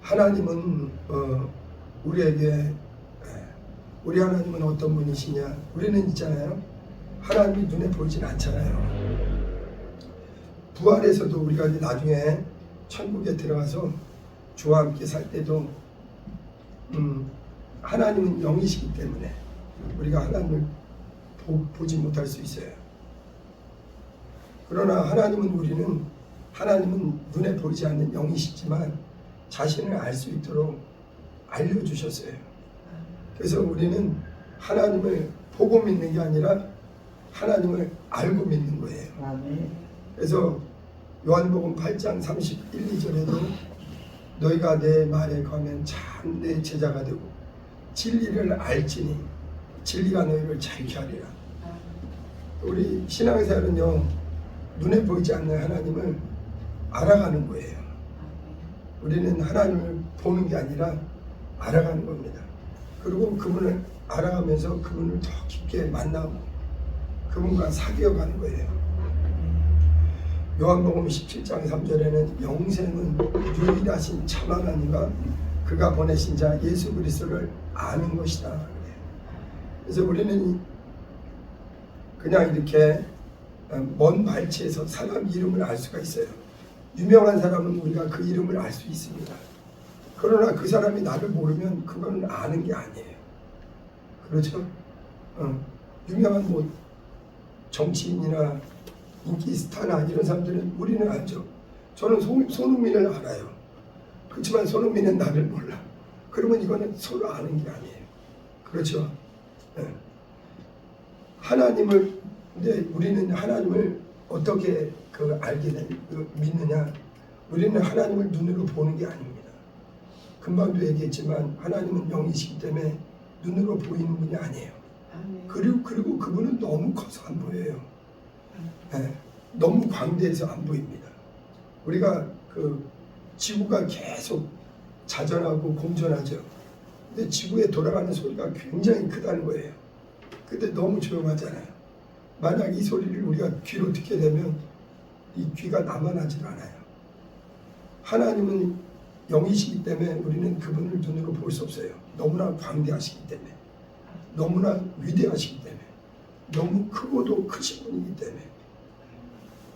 하나님은 우리에게 우리 하나님은 어떤 분이시냐? 우리는 있잖아요. 하나님이 눈에 보이진 않잖아요. 부활에서도 우리가 이제 나중에 천국에 들어가서 주와 함께 살 때도 하나님은 영이시기 때문에 우리가 하나님을 보지 못할 수 있어요. 그러나 하나님은 눈에 보이지 않는 영이시지만 자신을 알 수 있도록 알려주셨어요. 그래서 우리는 하나님을 보고 믿는 게 아니라 하나님을 알고 믿는 거예요. 그래서 요한복음 8장 31, 2절에도 너희가 내 말에 거하면 참 내 제자가 되고 진리를 알지니 진리가 너희를 자유케 하리라. 우리 신앙생활은요, 눈에 보이지 않는 하나님을 알아가는 거예요. 우리는 하나님을 보는 게 아니라 알아가는 겁니다. 그리고 그분을 알아가면서 그분을 더 깊게 만나고 그분과 사귀어가는 거예요. 요한복음 17장 3절에는 영생은 유일하신 참 하나님과 그가 보내신 자 예수 그리스도를 아는 것이다. 그래서 우리는 그냥 이렇게 먼 발치에서 사람 이름을 알 수가 있어요. 유명한 사람은 우리가 그 이름을 알 수 있습니다. 그러나 그 사람이 나를 모르면 그건 아는 게 아니에요. 그렇죠? 유명한 뭐 정치인이나 인기 스타나 이런 사람들은 우리는 알죠. 저는 손흥민을 알아요. 그렇지만 손흥민은 나를 몰라. 그러면 이거는 서로 아는 게 아니에요. 그렇죠? 하나님을, 근데 우리는 하나님을 어떻게 알게 믿느냐? 우리는 하나님을 눈으로 보는 게 아닙니다. 금방도 얘기했지만 하나님은 영이시기 때문에 눈으로 보이는 분이 아니에요. 그리고 그분은 너무 커서 안 보여요. 너무 광대해서 안 보입니다. 우리가 지구가 계속 자전하고 공전하죠. 근데 지구에 돌아가는 소리가 굉장히 크다는 거예요. 근데 너무 조용하잖아요. 만약 이 소리를 우리가 귀로 듣게 되면 이 귀가 나만하지가 않아요. 하나님은 영이시기 때문에 우리는 그분을 눈으로 볼 수 없어요. 너무나 광대하시기 때문에, 너무나 위대하시기 때문에, 너무 크고도 크신 분이기 때문에.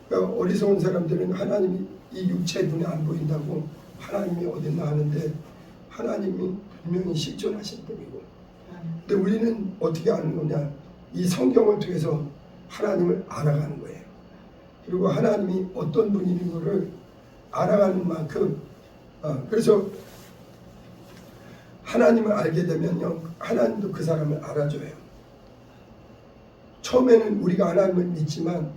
그러니까 어리석은 사람들은 하나님이 이 육체 눈에 안 보인다고 하나님이 어딨나 하는데 하나님이 분명히 실존하신 분이고, 근데 우리는 어떻게 아는 거냐? 이 성경을 통해서 하나님을 알아가는 거예요. 그리고 하나님이 어떤 분인 것을 알아가는 만큼 그래서 하나님을 알게 되면요, 하나님도 그 사람을 알아줘요. 처음에는 우리가 하나님을 믿지만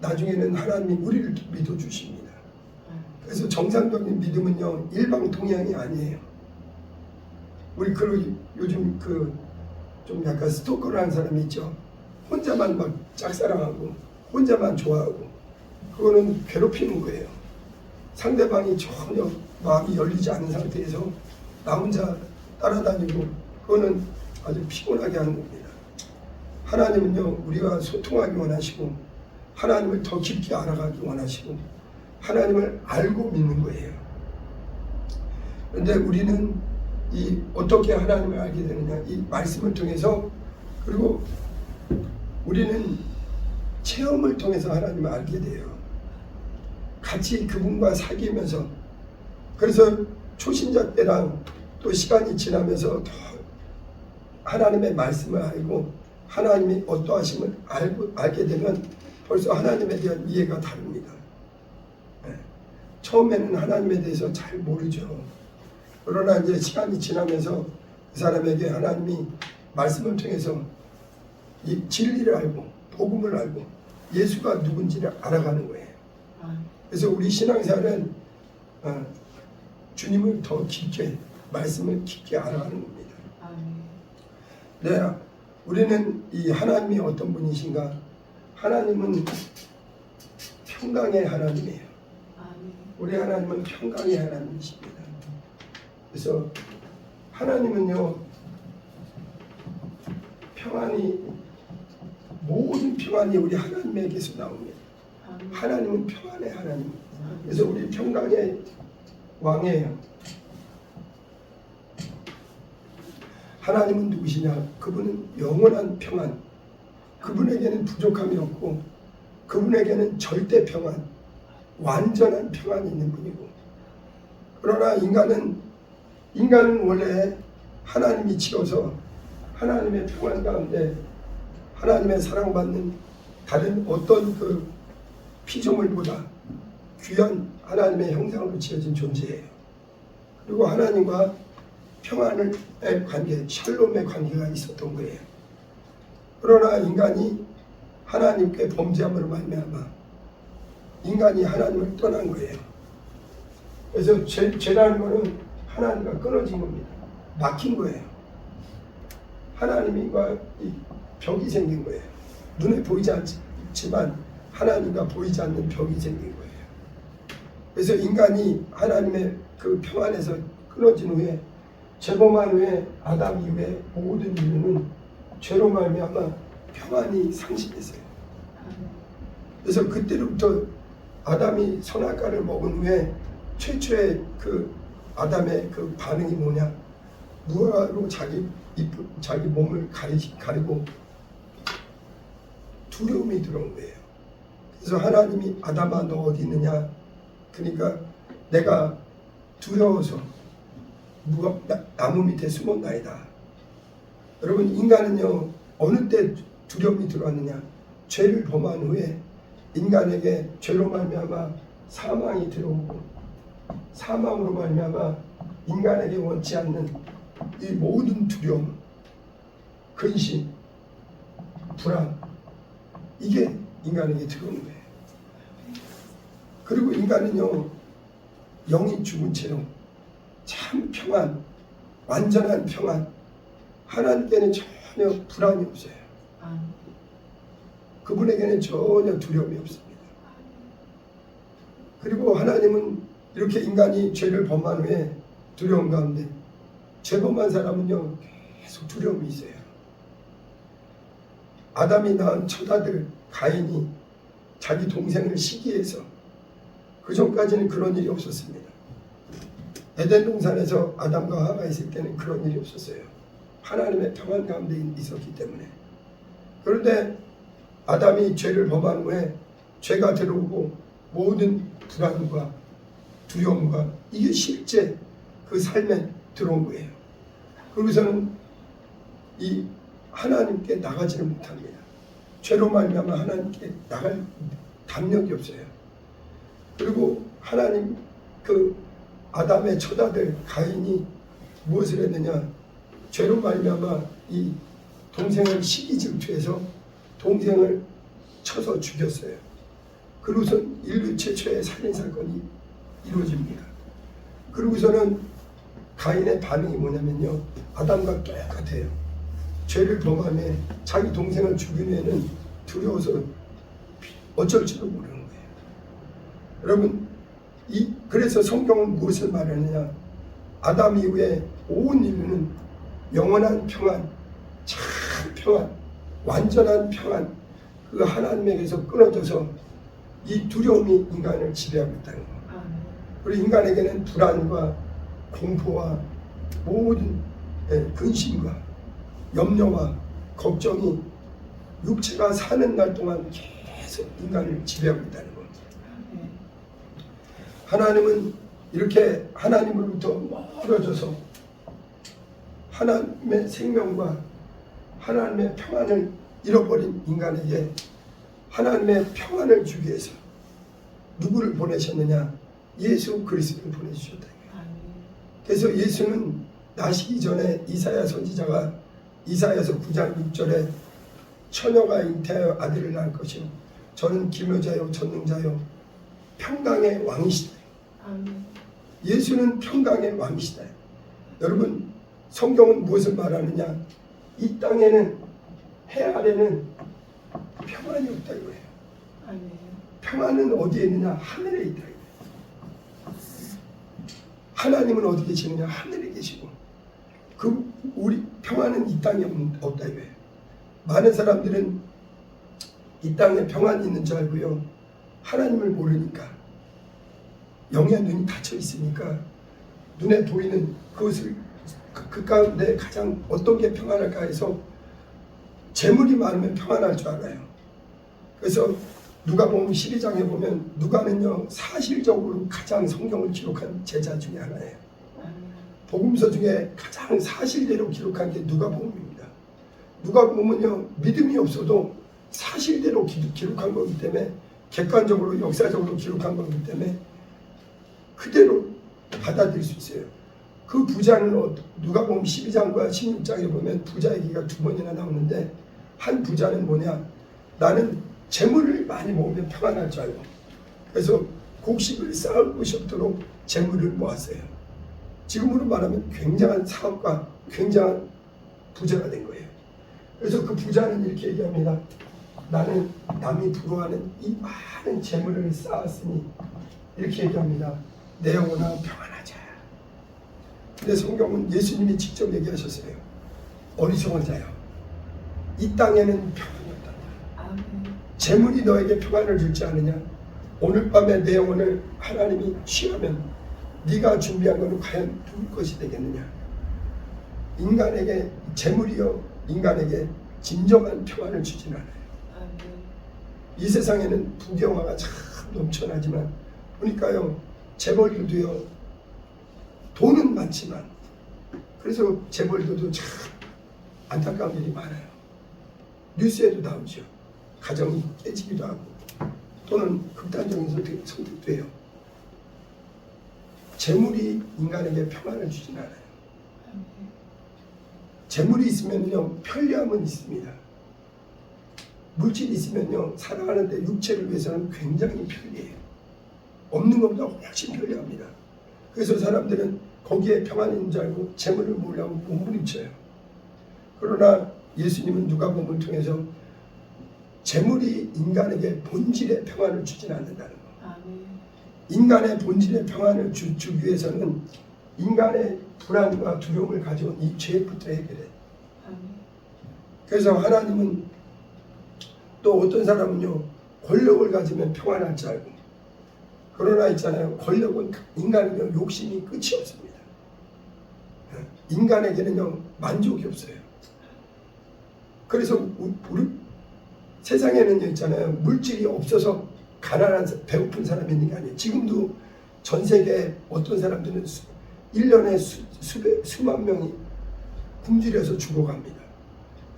나중에는 하나님이 우리를 믿어주십니다. 그래서 정상적인 믿음은요, 일방통행이 아니에요. 우리 요즘 좀 약간 스토커를 하는 사람이 있죠. 혼자만 막 짝사랑하고 혼자만 좋아하고, 그거는 괴롭히는 거예요. 상대방이 전혀 마음이 열리지 않은 상태에서 나 혼자 따라다니고, 그거는 아주 피곤하게 하는 겁니다. 하나님은요, 우리가 소통하기 원하시고 하나님을 더 깊게 알아가기 원하시고 하나님을 알고 믿는 거예요. 그런데 우리는 어떻게 하나님을 알게 되느냐? 이 말씀을 통해서, 그리고 우리는 체험을 통해서 하나님을 알게 돼요. 같이 그분과 사귀면서. 그래서 초신자 때랑 또 시간이 지나면서 더 하나님의 말씀을 알고 하나님이 어떠하심을 알게 되면 벌써 하나님에 대한 이해가 다릅니다. 처음에는 하나님에 대해서 잘 모르죠. 그러나 이제 시간이 지나면서 그 사람에게 하나님이 말씀을 통해서 이 진리를 알고 복음을 알고 예수가 누군지를 알아가는 거예요. 그래서 우리 신앙생활은 주님을 더 깊게, 말씀을 깊게 알아가는 겁니다. 네, 우리는 이 하나님이 어떤 분이신가? 하나님은 평강의 하나님이에요. 우리 하나님은 평강의 하나님이십니다. 그래서 하나님은요, 모든 평안이 우리 하나님에게서 나옵니다. 하나님은 평안의 하나님. 그래서 우리 평강의 왕이에요. 하나님은 누구시냐? 그분은 영원한 평안. 그분에게는 부족함이 없고 그분에게는 절대 평안, 완전한 평안이 있는 분이고, 그러나 인간은 원래 하나님이 지어서 하나님의 평안 가운데 하나님의 사랑받는 다른 어떤 그 피조물보다 귀한 하나님의 형상으로 지어진 존재예요. 그리고 하나님과 평안의 관계, 샬롬의 관계가 있었던 거예요. 그러나 인간이 하나님께 범죄함으로 말미암아 인간이 하나님을 떠난 거예요. 그래서 죄라는 것은 하나님과 끊어진 겁니다. 막힌 거예요. 하나님과 벽이 생긴 거예요. 눈에 보이지 않지만 하나님과 보이지 않는 벽이 생긴 거예요. 그래서 인간이 하나님의 그 평안에서 끊어진 후에, 죄범한 후에 아담 이후에 모든 인류는 죄로 말미암아 평안이 상실했어요. 그래서 그때부터 아담이 선악과를 먹은 후에 최초의 그 아담의 그 반응이 뭐냐? 무화과로 자기 몸을 가리고 두려움이 들어온 거예요. 그래서 하나님이 아담아 너 어디 있느냐? 그러니까 내가 두려워서 나무 밑에 숨었나이다. 여러분, 인간은요 어느 때 두려움이 들어왔느냐? 죄를 범한 후에 인간에게 죄로 말미암아 사망이 들어오고, 사망으로 말미암아 인간에게 원치 않는 이 모든 두려움, 근심, 불안, 이게 인간에게 들어오는 거예요. 그리고 인간은요 영이 죽은 채로 참 평안, 완전한 평안, 하나님께는 전혀 불안이 없어요. 그분에게는 전혀 두려움이 없습니다. 그리고 하나님은 이렇게 인간이 죄를 범한 후에 두려움 가운데, 죄 범한 사람은요 계속 두려움이 있어요. 아담이 낳은 첫 아들 가인이 자기 동생을 시기해서, 그 전까지는 그런 일이 없었습니다. 에덴 동산에서 아담과 하와가 있을 때는 그런 일이 없었어요. 하나님의 평안 가운데 있었기 때문에. 그런데 아담이 죄를 범한 후에 죄가 들어오고 모든 불안과 두려움과 이게 실제 그 삶에 들어온 거예요. 그러고서는 이 하나님께 나가지를 못합니다. 죄로 말미암아 하나님께 나갈 담력이 없어요. 그리고 하나님 그 아담의 첫 아들 가인이 무엇을 했느냐? 죄로 말미암아 이 동생을 시기 질투해서 동생을 쳐서 죽였어요. 그리고서 인류 최초의 살인사건이 이루어집니다. 그리고서는 가인의 반응이 뭐냐면요, 아담과 똑같아요. 죄를 범하며 자기 동생을 죽인 후에는 두려워서 어쩔 줄도 모르는 거예요. 여러분, 그래서 성경은 무엇을 말하느냐? 아담 이후에 온 인류는 영원한 평안, 참 평안, 완전한 평안, 그 하나님에게서 끊어져서 이 두려움이 인간을 지배하고 있다는 것. 그리고 인간에게는 불안과 공포와 모든 근심과 염려와 걱정이 육체가 사는 날 동안 계속 인간을 지배하고 있다는 것. 하나님은 이렇게 하나님으로부터 멀어져서 하나님의 생명과 하나님의 평안을 잃어버린 인간에게 하나님의 평안을 주기 위해서 누구를 보내셨느냐? 예수 그리스도를 보내주셨다. 그래서 예수는 나시기 전에 이사야 선지자가 이사야서 9장 6절에 처녀가 잉태하여 아들을 낳을 것이요 저는 기묘자요 전능자요 평강의 왕이시다. 예수는 평강의 왕이시다. 여러분, 성경은 무엇을 말하느냐? 이 땅에는, 해 아래는 평안이 없다 이거예요. 평안은 어디에 있느냐? 하늘에 있다. 하나님은 어디 계시느냐? 하늘에 계시고, 우리 평안은 이 땅에 없다 이거예요. 많은 사람들은 이 땅에 평안이 있는 줄 알고요, 하나님을 모르니까, 영의 눈이 닫혀 있으니까 눈에 보이는 그것을 그 가운데 가장 어떤 게 평안할까 해서 재물이 많으면 평안할 줄 알아요. 그래서 누가복음 12장에 보면 누가는요 사실적으로 가장 성경을 기록한 제자 중에 하나예요. 복음서 중에 가장 사실대로 기록한 게 누가복음입니다. 누가복음은요 믿음이 없어도 사실대로 기록한 거기 때문에 객관적으로 역사적으로 기록한 거기 때문에 그대로 받아들일 수 있어요. 그 부자는 누가복음 12장과 16장에 보면 부자 얘기가 두 번이나 나오는데 한 부자는 뭐냐, 나는 재물을 많이 모으면 평안할 줄 알고 그래서 곡식을 쌓을 곳이 없도록 재물을 모았어요. 지금으로 말하면 굉장한 사업가, 굉장한 부자가 된 거예요. 그래서 그 부자는 이렇게 얘기합니다. 나는 남이 부러워하는 이 많은 재물을 쌓았으니 이렇게 얘기합니다. 내 영혼아 평안하자. 근데 성경은 예수님이 직접 얘기하셨어요. 어리석은 자여, 이 땅에는 평안이 없단다. 재물이 너에게 평안을 줄지 않느냐. 오늘 밤에 내 영혼을 하나님이 취하면 네가 준비한 것은 과연 누구 것이 되겠느냐. 인간에게 재물이요 인간에게 진정한 평안을 주진 않아요. 이 세상에는 부경화가 참 넘쳐나지만 보니까요 재벌들도요 돈은 많지만 그래서 재벌들도 참 안타까운 일이 많아요. 뉴스에도 나오죠. 가정이 깨지기도 하고 또는 극단적인 선택도 해요. 재물이 인간에게 평안을 주진 않아요. 재물이 있으면요 편리함은 있습니다. 물질이 있으면요 살아가는데 육체를 위해서는 굉장히 편리해요. 없는 것보다 훨씬 편리합니다. 그래서 사람들은 거기에 평안이 있는 줄 알고 재물을 모으려고 몸부림쳐요. 그러나 예수님은 누가복음을 통해서 재물이 인간에게 본질의 평안을 주진 않는다는 거. 인간의 본질의 평안을 주기 위해서는 인간의 불안과 두려움을 가져온 이 죄부터 해결해요. 그래서 하나님은 또 어떤 사람은요 권력을 가지면 평안할 줄 알고, 그러나 있잖아요 권력은 인간에게 욕심이 끝이 없습니다. 인간에게는요 만족이 없어요. 그래서 우리 세상에는 있잖아요 물질이 없어서 가난한 배고픈 사람이 있는 게 아니에요. 지금도 전 세계에 어떤 사람들은 1년에 수만 명이 굶주려서 죽어갑니다.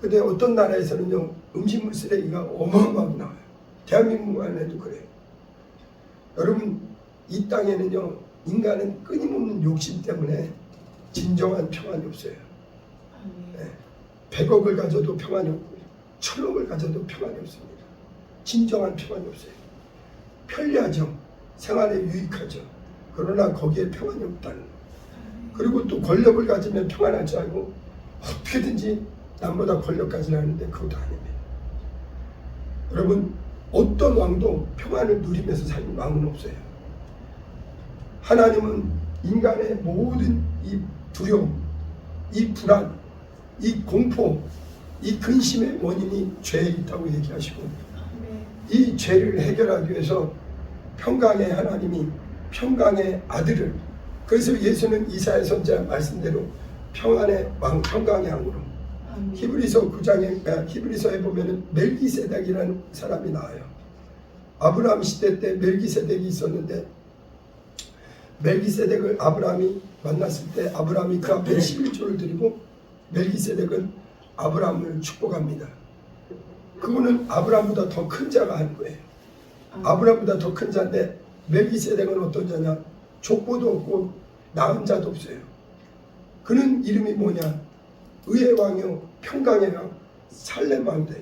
근데 어떤 나라에서는요 음식물 쓰레기가 어마어마하게 나와요. 대한민국만 해도 그래요. 여러분 이 땅에는요 인간은 끊임없는 욕심 때문에 진정한 평안이 없어요. 100억을 가져도 평안이 없고 1000억을 가져도 평안이 없습니다. 진정한 평안이 없어요. 편리하죠. 생활에 유익하죠. 그러나 거기에 평안이 없다는 거예요. 그리고 또 권력을 가지면 평안할 줄 알고 어떻게든지 남보다 권력 가지려 하는데 그것도 아닙니다. 여러분 어떤 왕도 평안을 누리면서 사는 왕은 없어요. 하나님은 인간의 모든 이 두려움, 이 불안, 이 공포, 이 근심의 원인이 죄에 있다고 얘기하시고 이 죄를 해결하기 위해서 평강의 하나님이 평강의 아들을, 그래서 예수는 이사야 선지자 말씀대로 평안의 왕, 평강의 왕으로 히브리서 9장에 히브리서에 보면은 멜기세덱이라는 사람이 나와요. 아브라함 시대 때 멜기세덱이 있었는데 멜기세덱을 아브라함이 만났을 때 아브라함이 그 앞에 11조를 드리고 멜기세덱은 아브라함을 축복합니다. 그거는 아브라함보다 더 큰 자가 한 거예요. 아브라함보다 더 큰 자인데 멜기세덱은 어떤 자냐? 족보도 없고 낳은 자도 없어요. 그는 이름이 뭐냐? 의의 왕이요 평강의 왕, 살렘 왕이다.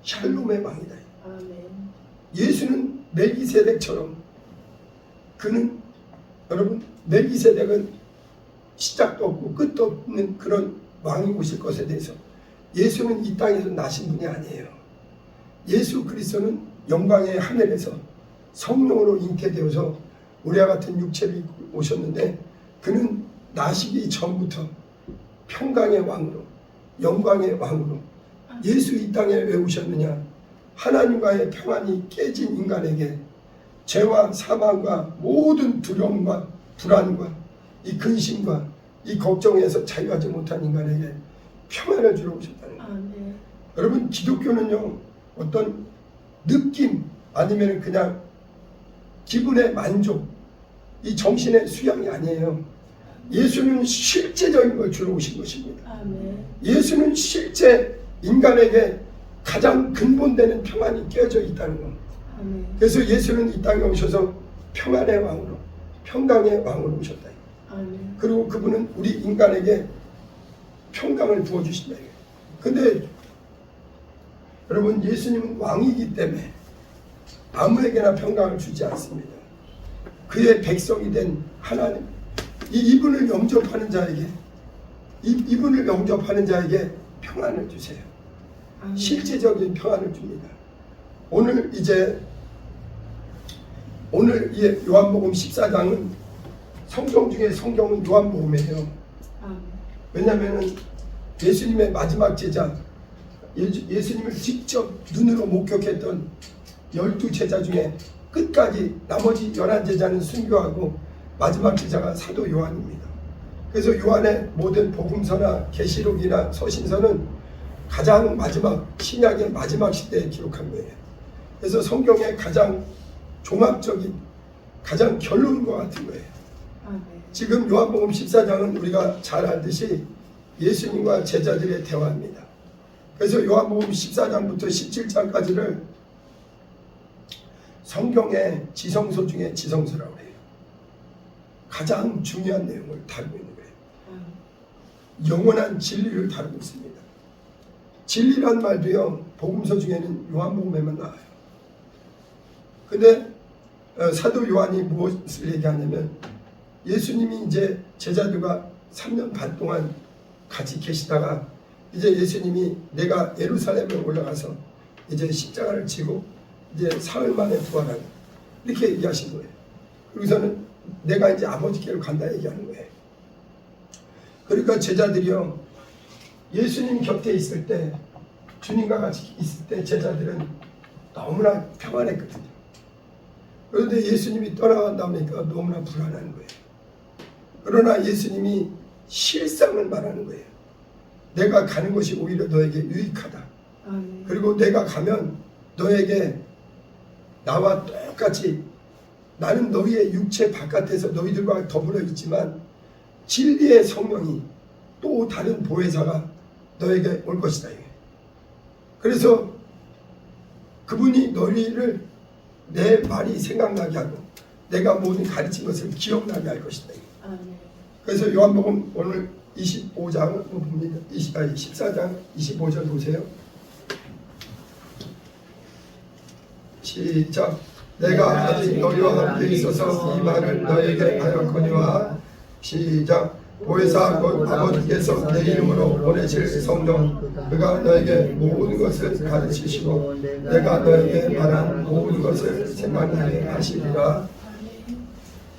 샬롬의 왕이다. 예수는 멜기세덱처럼, 그는 여러분 멜기세덱은 시작도 없고 끝도 없는 그런 왕이 오실 것에 대해서 예수는 이 땅에서 나신 분이 아니에요. 예수 그리스도는 영광의 하늘에서 성령으로 잉태되어서 우리와 같은 육체를 입고 오셨는데 그는 나시기 전부터 평강의 왕으로, 영광의 왕으로 예수 이 땅에 왜 오셨느냐? 하나님과의 평안이 깨진 인간에게 죄와 사망과 모든 두려움과 불안과 이 근심과 이 걱정에서 자유하지 못한 인간에게 평안을 주러 오셨다는 거예요. 네. 여러분 기독교는요 어떤 느낌 아니면 그냥 기분의 만족 이 정신의 수양이 아니에요. 예수는 실제적인 걸 주러 오신 것입니다. 예수는 실제 인간에게 가장 근본되는 평안이 깨어져 있다는 겁니다. 그래서 예수는 이 땅에 오셔서 평안의 왕으로 평강의 왕으로 오셨다. 그리고 그분은 우리 인간에게 평강을 부어주신다. 근데 여러분 예수님은 왕이기 때문에 아무에게나 평강을 주지 않습니다. 그의 백성이 된 하나님 이분을 영접하는 자에게 이분을 영접하는 자에게 평안을 주세요. 실제적인 평안을 줍니다. 오늘 요한복음 14장은 성경 중에 성경은 요한복음이에요. 왜냐하면 예수님의 마지막 제자 예수님을 직접 눈으로 목격했던 12제자 중에 끝까지 나머지 11제자는 순교하고 마지막 제자가 사도 요한입니다. 그래서 요한의 모든 복음서나 계시록이나 서신서는 가장 마지막 신약의 마지막 시대에 기록한 거예요. 그래서 성경의 가장 종합적인 가장 결론인 것 같은 거예요. 지금 요한복음 14장은 우리가 잘 알듯이 예수님과 제자들의 대화입니다. 그래서 요한복음 14장부터 17장까지를 성경의 지성소 중에 지성소라고 해요. 가장 중요한 내용을 다루고 있는 거예요. 영원한 진리를 다루고 있습니다. 진리란 말도요 복음서 중에는 요한복음에만 나와요. 근데 사도 요한이 무엇을 얘기하냐면 예수님이 이제 제자들과 3년 반 동안 같이 계시다가 이제 예수님이 내가 예루살렘에 올라가서 이제 십자가를 지고 이제 사흘 만에 부활하는 이렇게 얘기하신 거예요. 그리고서는 내가 이제 아버지께로 간다 얘기하는 거예요. 그러니까 제자들이요 예수님 곁에 있을 때 주님과 같이 있을 때 제자들은 너무나 평안했거든요. 그런데 예수님이 떠나간다니까 너무나 불안한 거예요. 그러나 예수님이 실상을 말하는 거예요. 내가 가는 것이 오히려 너에게 유익하다. 그리고 내가 가면 너에게 나와 똑같이 나는 너희의 육체 바깥에서 너희들과 더불어 있지만 진리의 성령이 또 다른 보혜사가 너에게 올 것이다. 그래서 그분이 너희를 내 말이 생각나게 하고 내가 모든 가르친 것을 기억나게 할 것이다. 그래서 요한복음 오늘 25장 봅니다. 14장 25절 보세요. 시작. 내가 아직 너희와 함께 있어서 이 말을 너에게 하였거니와 시작. 보혜사 곧 아버지께서 내 이름으로 보내실 성령 그가 너에게 모든 것을 가르치시고 내가 너에게 말한 모든 것을 생각나게 하시리라.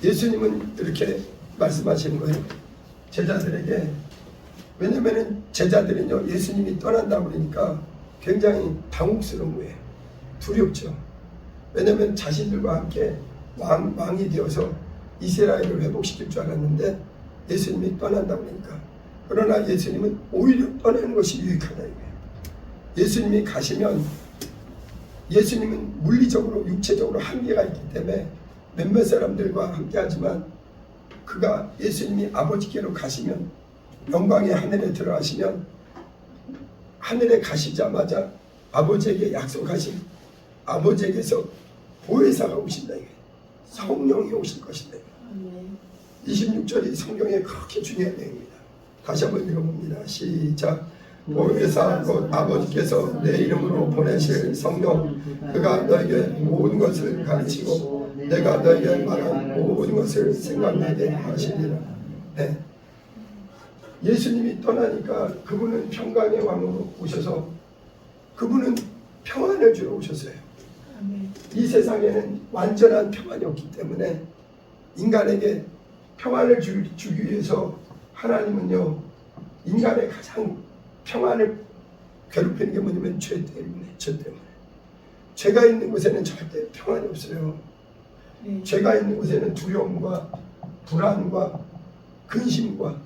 예수님은 이렇게 말씀하시는 거예요. 제자들에게. 왜냐하면 제자들은요 예수님이 떠난다고 그러니까 굉장히 당혹스러운 거예요. 두렵죠. 왜냐하면 자신들과 함께 왕이 되어서 이스라엘을 회복시킬 줄 알았는데 예수님이 떠난다고 그러니까. 그러나 예수님은 오히려 떠나는 것이 유익하다 이거예요. 예수님이 가시면 예수님은 물리적으로 육체적으로 한계가 있기 때문에 몇몇 사람들과 함께 하지만 그가 예수님이 아버지께로 가시면 영광의 하늘에 들어가시면 하늘에 가시자마자 아버지에게 약속하신 아버지에게서 보혜사가 오신다 이거예요. 성령이 오실 것이다. 26절이 성경에 그렇게 중요한 내용입니다. 다시 한번 읽어봅니다. 시작. 보혜사 곧 아버지께서 내 이름으로 보내실 성령 그가 너에게 모든 것을 가르치고 내가 너에게 말한 모든 것을 생각나게 하시리라. 네. 예수님이 떠나니까 그분은 평강의 왕으로 오셔서 그분은 평안을 주러 오셨어요. 이 세상에는 완전한 평안이 없기 때문에 인간에게 평안을 주기 위해서 하나님은요 인간의 가장 평안을 괴롭히는 게 뭐냐면 죄 때문에. 죄가 있는 곳에는 절대 평안이 없어요. 죄가 있는 곳에는 두려움과 불안과 근심과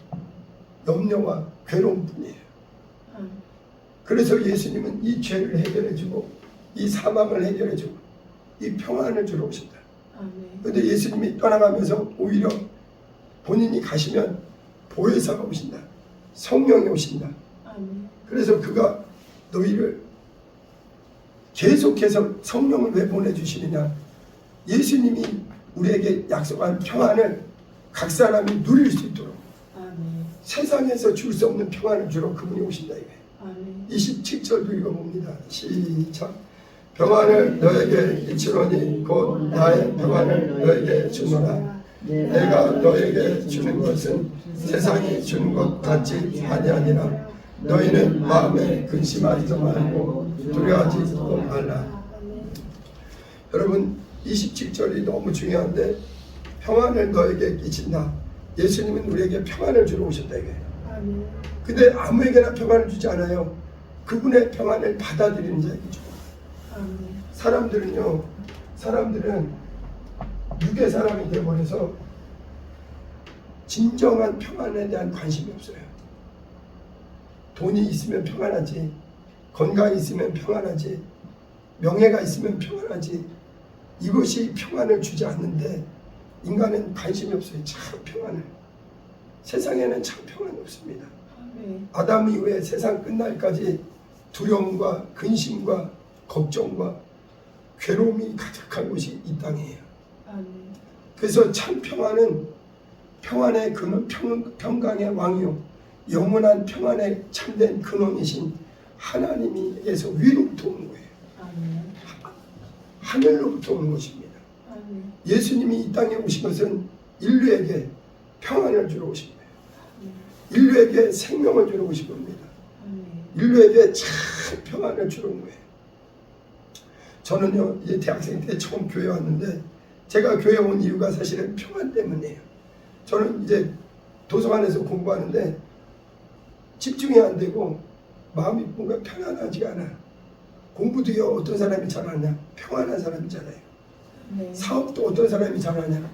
염려와 괴로움뿐이에요. 그래서 예수님은 이 죄를 해결해주고 이 사망을 해결해주고 이 평안을 주러 오신다. 그런데 예수님이 떠나가면서 오히려 본인이 가시면 보혜사가 오신다. 성령이 오신다. 그래서 그가 너희를 계속해서 성령을 왜 보내주시느냐. 예수님이 우리에게 약속한 평안을 각 사람이 누릴 수 있도록 세상에서 줄 수 없는 평안을 주러 그분이 오신다. 이게 27절도 읽어봅니다. 시작. 평안을 너에게 이치노니 곧 나의 평안을 너에게 주노라. 내가 너에게 주는 것은 세상이 주는 것 같지 아니하니라. 너희는 마음에 근심하지도 말고 두려워하지도 말라. 여러분 27절이 너무 중요한데 평안을 너에게 끼친다. 예수님은 우리에게 평안을 주러 오셨다 이게. 근데 아무에게나 평안을 주지 않아요. 그분의 평안을 받아들이는 자에게 주고. 사람들은 육의 사람이 되어버려서 진정한 평안에 대한 관심이 없어요. 돈이 있으면 평안하지, 건강이 있으면 평안하지, 명예가 있으면 평안하지. 이것이 평안을 주지 않는데 인간은 관심이 없어요. 참 평안을. 세상에는 참 평안이 없습니다. 아담 이후에 세상 끝날까지 두려움과 근심과 걱정과 괴로움이 가득한 곳이 이 땅이에요. 그래서 참 평안은 평안의 근원, 평강의 왕이요 영원한 평안의 참된 근원이신 하나님에게서 위로부터 오는 거예요. 하늘로부터 오는 것입니다. 예수님이 이 땅에 오신 것은 인류에게 평안을 주러 오신 거예요. 인류에게 생명을 주러 오신 겁니다. 인류에게 참 평안을 주러 온 거예요. 저는요 이제 대학생 때 처음 교회 왔는데 제가 교회 온 이유가 사실은 평안 때문이에요. 저는 이제 도서관에서 공부하는데 집중이 안 되고 마음이 뭔가 편안하지가 않아. 공부도요 어떤 사람이 잘하냐? 평안한 사람이잖아요. 사업도 어떤 사람이 잘하냐?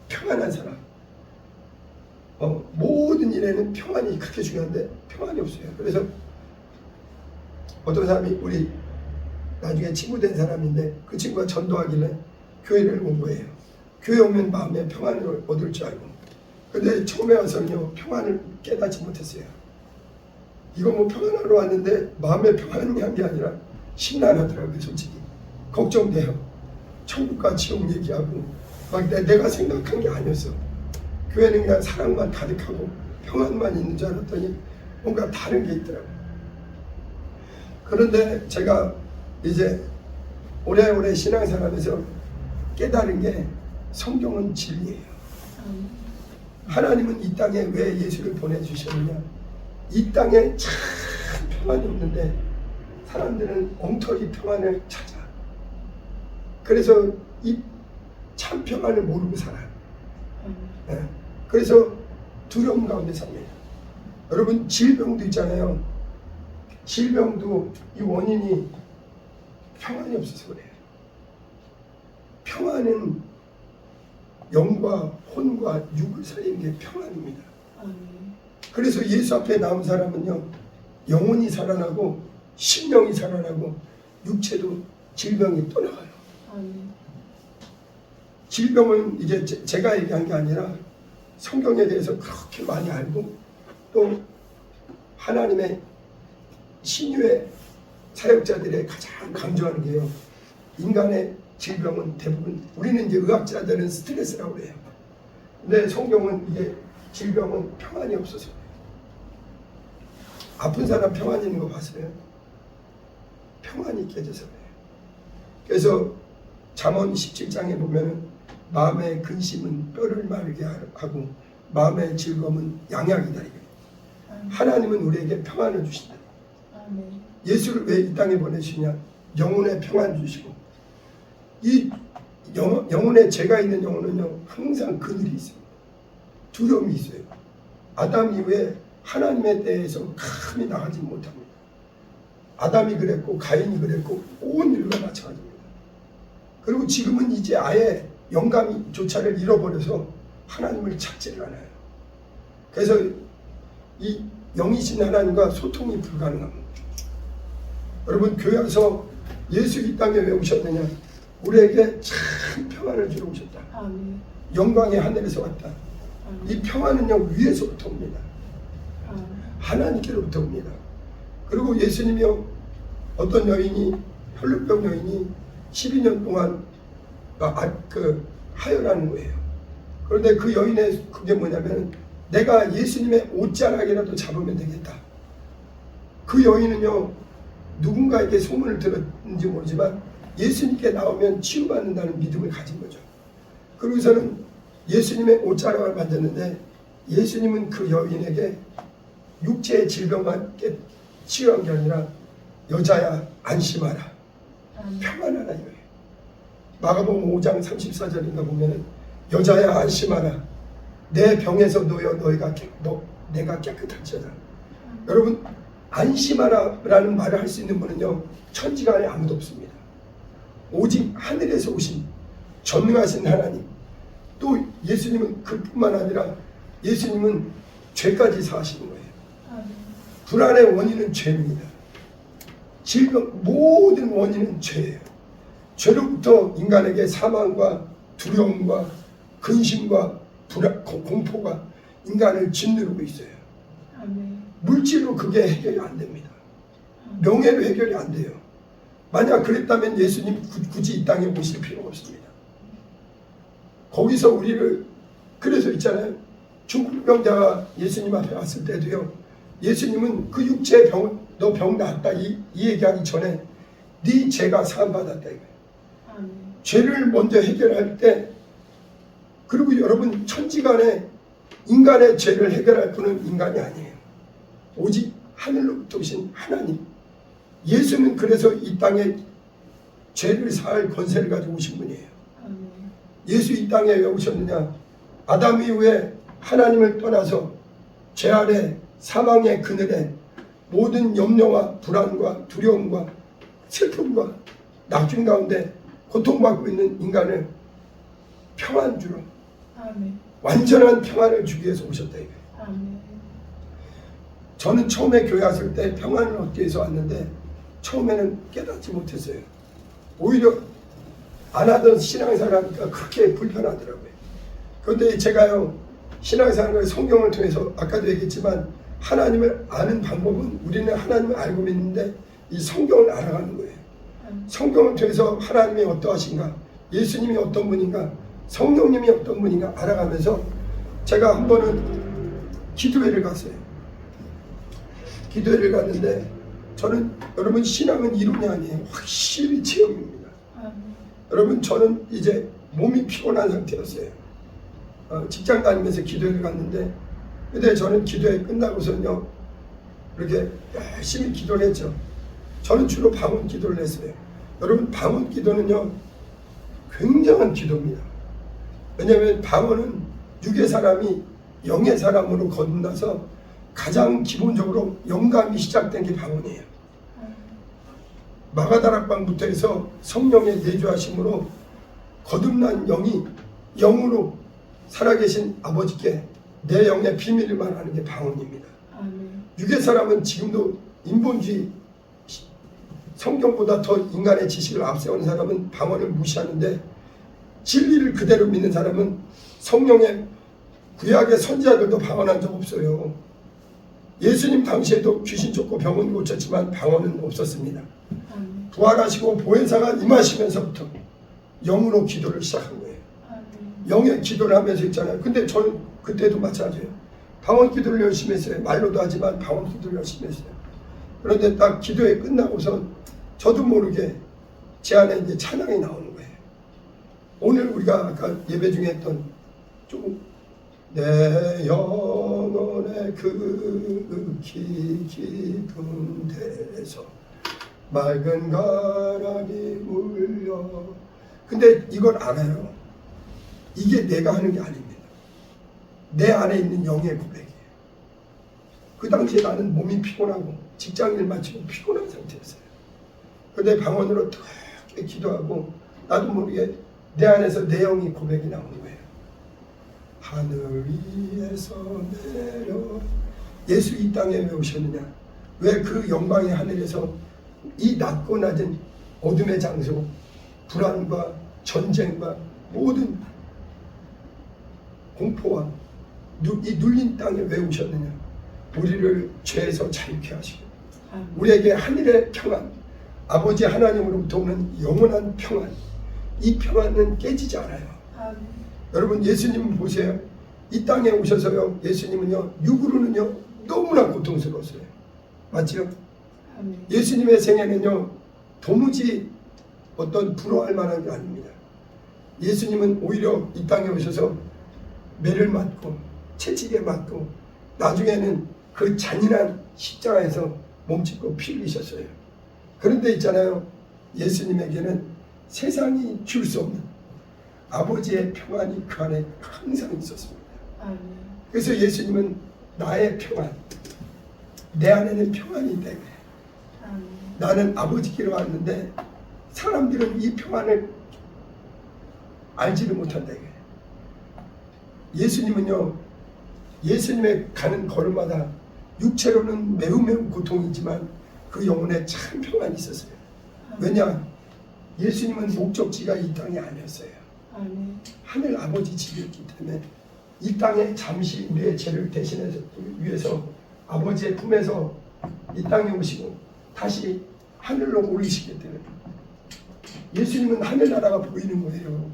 평안한 사람. 모든 일에는 평안이 그렇게 중요한데 평안이 없어요. 그래서 어떤 사람이 우리 나중에 친구 된 사람인데 그 친구가 전도하길래 교회를 온 거예요. 교회 오면 마음에 평안을 얻을 줄 알고. 근데 처음에 와서는요 평안을 깨닫지 못했어요. 이거 뭐 평안하러 왔는데 마음에 평안이 한 게 아니라 심란하더라고요. 솔직히 걱정돼요. 천국과 지옥 얘기하고 막 내가 생각한 게 아니었어. 교회는 그냥 사랑만 가득하고 평안만 있는 줄 알았더니 뭔가 다른 게 있더라고요. 그런데 제가 이제 오래오래 신앙생활에서 깨달은 게 성경은 진리예요. 하나님은 이 땅에 왜 예수를 보내주셨느냐. 이 땅에 참 평안이 없는데 사람들은 엉터리 평안을 찾아. 그래서 이 참 평안을 모르고 살아요. 그래서 두려움 가운데 삽니다. 여러분 질병도 있잖아요. 질병도 이 원인이 평안이 없어서 그래요. 평안은 영과 혼과 육을 살리는 게 평안입니다. 그래서 예수 앞에 나온 사람은요 영혼이 살아나고 심령이 살아나고 육체도 질병이 떠나가요. 질병은 이제 제가 얘기한 게 아니라 성경에 대해서 그렇게 많이 알고 또 하나님의 신유의 사역자들의 가장 강조하는 게요. 인간의 질병은 대부분 우리는 이제 의학자들은 스트레스라고 해요. 근데 성경은 이게 질병은 평안이 없어서 아픈 사람 평안 있는 거 봤어요? 평안이 깨져서 그래요. 그래서 잠언 17장에 보면은 마음의 근심은 뼈를 마르게 하고 마음의 즐거움은 양약이다. 하나님은 우리에게 평안을 주신다. 예수를 왜 이 땅에 보내시냐? 영혼의 평안 주시고 이 영혼에 죄가 있는 영혼은요 항상 그늘이 있어요. 두려움이 있어요. 아담 이후에 하나님에 대해서 감히 나가지 못합니다. 아담이 그랬고 가인이 그랬고 온 인류가 마찬가지입니다. 그리고 지금은 이제 아예 영감조차를 잃어버려서 하나님을 찾지를 않아요. 그래서 이 영이신 하나님과 소통이 불가능합니다. 여러분, 교회 와서 예수 이 땅에 왜 오셨느냐? 우리에게 참 평안을 주러 오셨다. 아멘. 영광의 하늘에서 왔다. 이 평안은요, 위에서부터 옵니다. 하나님께로부터 옵니다. 그리고 예수님이요, 어떤 여인이, 혈루병 여인이 12년 동안 하혈하는 거예요. 그런데 그 여인의 그게 뭐냐면, 내가 예수님의 옷자락이라도 잡으면 되겠다. 그 여인은요, 누군가에게 소문을 들었는지 모르지만 예수님께 나오면 치유받는다는 믿음을 가진 거죠. 그러고서는 예수님의 옷자락을 만졌는데, 예수님은 그 여인에게 육체의 질병만 치유한 게 아니라, 여자야 안심하라, 평안하라 이거예요. 마가복음 5장 34절인가 보면은, 여자야 안심하라, 내 병에서 놓여 내가 깨끗할지어다. 여러분, 안심하라라는 말을 할 수 있는 분은요, 천지간에 아무도 없습니다. 오직 하늘에서 오신 전능하신 하나님, 또 예수님은 그뿐만 아니라 예수님은 죄까지 사하시는 거예요. 불안의 원인은 죄입니다. 질병 모든 원인은 죄예요. 죄로부터 인간에게 사망과 두려움과 근심과 불안, 공포가 인간을 짓누르고 있어요. 물질로 그게 해결이 안 됩니다. 명예로 해결이 안 돼요. 만약 그랬다면 예수님 굳이 이 땅에 오실 필요가 없습니다. 거기서 우리를, 그래서 있잖아요, 중풍병자가 예수님 앞에 왔을 때도요, 예수님은 그 육체의 병, 너 병 낫다 이 얘기하기 전에 네 죄가 사함받았다 이거예요. 죄를 먼저 해결할 때, 그리고 여러분, 천지간에 인간의 죄를 해결할 분은 인간이 아니에요. 오직 하늘로부터 오신 하나님. 예수는 그래서 이 땅에 죄를 사할 권세를 가지고 오신 분이에요. 예수 이 땅에 왜 오셨느냐? 아담 이후에 하나님을 떠나서 죄 아래 사망의 그늘에 모든 염려와 불안과 두려움과 슬픔과 낙심 가운데 고통받고 있는 인간을 평안 주러, 완전한 평안을 주기 위해서 오셨다 이거예요. 저는 처음에 교회 왔을 때 평안을 얻기 위해서 왔는데 처음에는 깨닫지 못했어요. 오히려 안 하던 신앙생활하니까 그렇게 불편하더라고요. 그런데 제가요, 신앙생활을 성경을 통해서 아까도 얘기했지만 하나님을 아는 방법은, 우리는 하나님을 알고 믿는데 이 성경을 알아가는 거예요. 성경을 통해서 하나님이 어떠하신가, 예수님이 어떤 분인가, 성령님이 어떤 분인가 알아가면서 제가 한 번은 기도회를 갔어요. 기도회를 갔는데, 저는, 여러분, 신앙은 이론이 아니에요. 확실히 체험입니다. 여러분, 저는 이제 몸이 피곤한 상태였어요. 직장 다니면서 기도회를 갔는데, 근데 저는 기도회 끝나고서는요, 이렇게 열심히 기도를 했죠. 저는 주로 방언 기도를 했어요. 여러분, 방언 기도는요, 굉장한 기도입니다. 왜냐하면 방언은 육의 사람이 영의 사람으로 거듭나서 가장 기본적으로 영감이 시작된 게 방언이에요. 마가다락방부터 해서 성령의 내주하심으로 거듭난 영이 영으로 살아계신 아버지께 내 영의 비밀을 말하는 게 방언입니다. 육의 사람은 지금도 인본주의, 성경보다 더 인간의 지식을 앞세우는 사람은 방언을 무시하는데, 진리를 그대로 믿는 사람은, 성령의 구약의 선지자들도 방언한 적 없어요. 예수님 당시에도 귀신 쫓고 병은 고쳤지만 방언은 없었습니다. 부활하시고 보혜사가 임하시면서부터 영으로 기도를 시작한 거예요. 영의 기도를 하면서 있잖아요. 근데 저는 그때도 마찬가지예요. 방언 기도를 열심히 했어요. 말로도 하지만 방언 기도를 열심히 했어요. 그런데 딱 기도회 끝나고선 저도 모르게 제 안에 이제 찬양이 나오는 거예요. 오늘 우리가 아까 예배 중에 했던 조금, 내 영혼의 극히 깊은 데서 맑은 가락이 울려. 근데 이걸 알아요. 이게 내가 하는 게 아닙니다. 내 안에 있는 영의 고백이에요. 그 당시에 나는 몸이 피곤하고 직장일 마치고 피곤한 상태였어요. 그런데 방언으로 뜨겁게 기도하고 나도 모르게 내 안에서 내 영이 고백이 나오는 거예요. 하늘 위에서 내려 예수 이 땅에 왜 오셨느냐? 왜 그 영광의 하늘에서 이 낮고 낮은 어둠의 장소, 불안과 전쟁과 모든 공포와 이 눌린 땅에 왜 오셨느냐? 우리를 죄에서 자유케 하시고 우리에게 하늘의 평안, 아버지 하나님으로부터 오는 영원한 평안, 이 평안은 깨지지 않아요. 여러분 예수님 보세요. 이 땅에 오셔서요, 예수님은요 육으로는요 너무나 고통스러웠어요. 맞죠? 예수님의 생애는요 도무지 어떤 부러워할 만한 게 아닙니다. 예수님은 오히려 이 땅에 오셔서 매를 맞고 채찍에 맞고 나중에는 그 잔인한 십자가에서 몸짓고 피 흘리셨어요. 그런데 있잖아요, 예수님에게는 세상이 줄 수 없는 아버지의 평안이 그 안에 항상 있었습니다. 그래서 예수님은 나의 평안, 내 안에는 평안이 있다. 나는 아버지께로 왔는데 사람들은 이 평안을 알지를 못한다. 예수님은요, 예수님의 가는 걸음마다 육체로는 매우 고통이지만 그 영혼에 참 평안이 있었어요. 왜냐? 예수님은 목적지가 이 땅이 아니었어요. 하늘 아버지 집이었기 때문에 이 땅에 잠시 우리의 죄를 대신해서 위해서 아버지의 품에서 이 땅에 오시고 다시 하늘로 올리시기 때문에 예수님은 하늘나라가 보이는 거예요.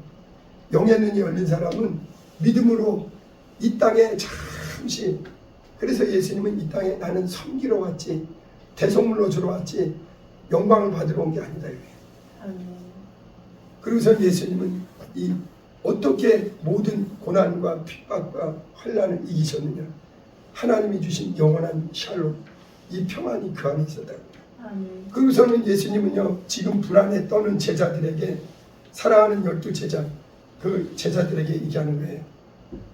영의 눈이 열린 사람은 믿음으로 이 땅에 잠시, 그래서 예수님은 이 땅에 나는 섬기러 왔지 대속물로 주러 왔지 영광을 받으러 온 게 아니다. 그리고서 예수님은 이 어떻게 모든 고난과 핍박과 환난을 이기셨느냐? 하나님이 주신 영원한 샬롬, 이 평안이 그 안에 있었다. 그리고서는 예수님은요 지금 불안에 떠는 제자들에게, 사랑하는 12제자 그 제자들에게 얘기하는 거예요.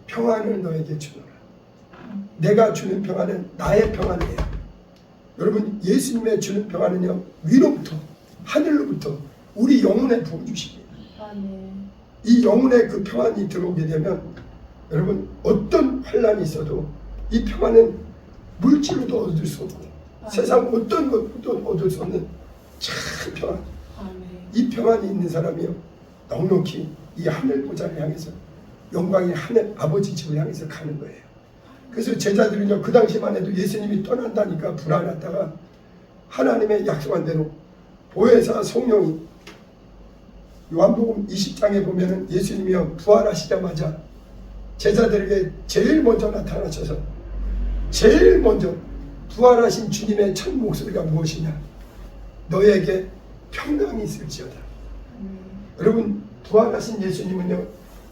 평안을 너에게 주노라. 내가 주는 평안은 나의 평안이에요. 여러분 예수님의 주는 평안은요 위로부터 하늘로부터 우리 영혼에 부어주십니다. 이 영혼에 그 평안이 들어오게 되면 여러분 어떤 환난이 있어도 이 평안은 물질로도 얻을 수 없고 세상 어떤 것도 얻을 수 없는 참 평안. 이 평안이 있는 사람이요 넉넉히 이 하늘 보좌를 향해서 영광의 하늘 아버지 집을 향해서 가는 거예요. 그래서 제자들은요 그 당시만 해도 예수님이 떠난다니까 불안하다가 하나님의 약속한 대로 보혜사 성령이 요한복음 20장에 보면은 예수님이요 부활하시자마자 제자들에게 제일 먼저 나타나셔서 제일 먼저 부활하신 주님의 첫 목소리가 무엇이냐? 너에게 평강이 있을지어다. 여러분 부활하신 예수님은요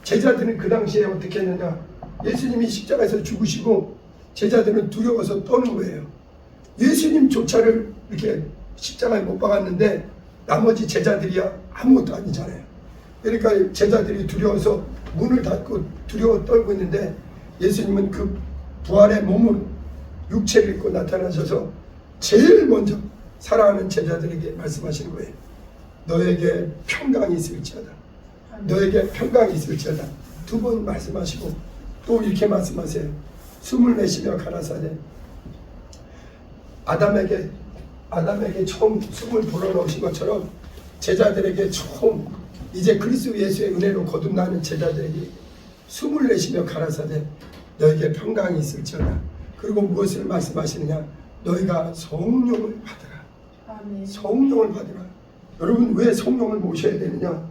제자들은 그 당시에 어떻게 했느냐? 예수님이 십자가에서 죽으시고 제자들은 두려워서 떠는 거예요. 예수님조차를 이렇게 십자가에 못 박았는데 나머지 제자들이야 아무것도 아니잖아요. 그러니까 제자들이 두려워서 문을 닫고 두려워 떨고 있는데 예수님은 그 부활의 몸을 육체를 입고 나타나셔서 제일 먼저 사랑하는 제자들에게 말씀하시는 거예요. 너에게 평강이 있을지어다. 너에게 평강이 있을지어다. 두 번 말씀하시고 또 이렇게 말씀하세요. 숨을 내쉬며 가라사대 아담에게 처음 숨을 불어넣으신 것처럼 제자들에게 처음 이제 그리스도 예수의 은혜로 거듭나는 제자들에게 숨을 내쉬며 가라사대 너에게 평강이 있을지어다. 그리고 무엇을 말씀하시느냐? 너희가 성령을 받으라. 성령을 받으라. 여러분 왜 성령을 모셔야 되느냐?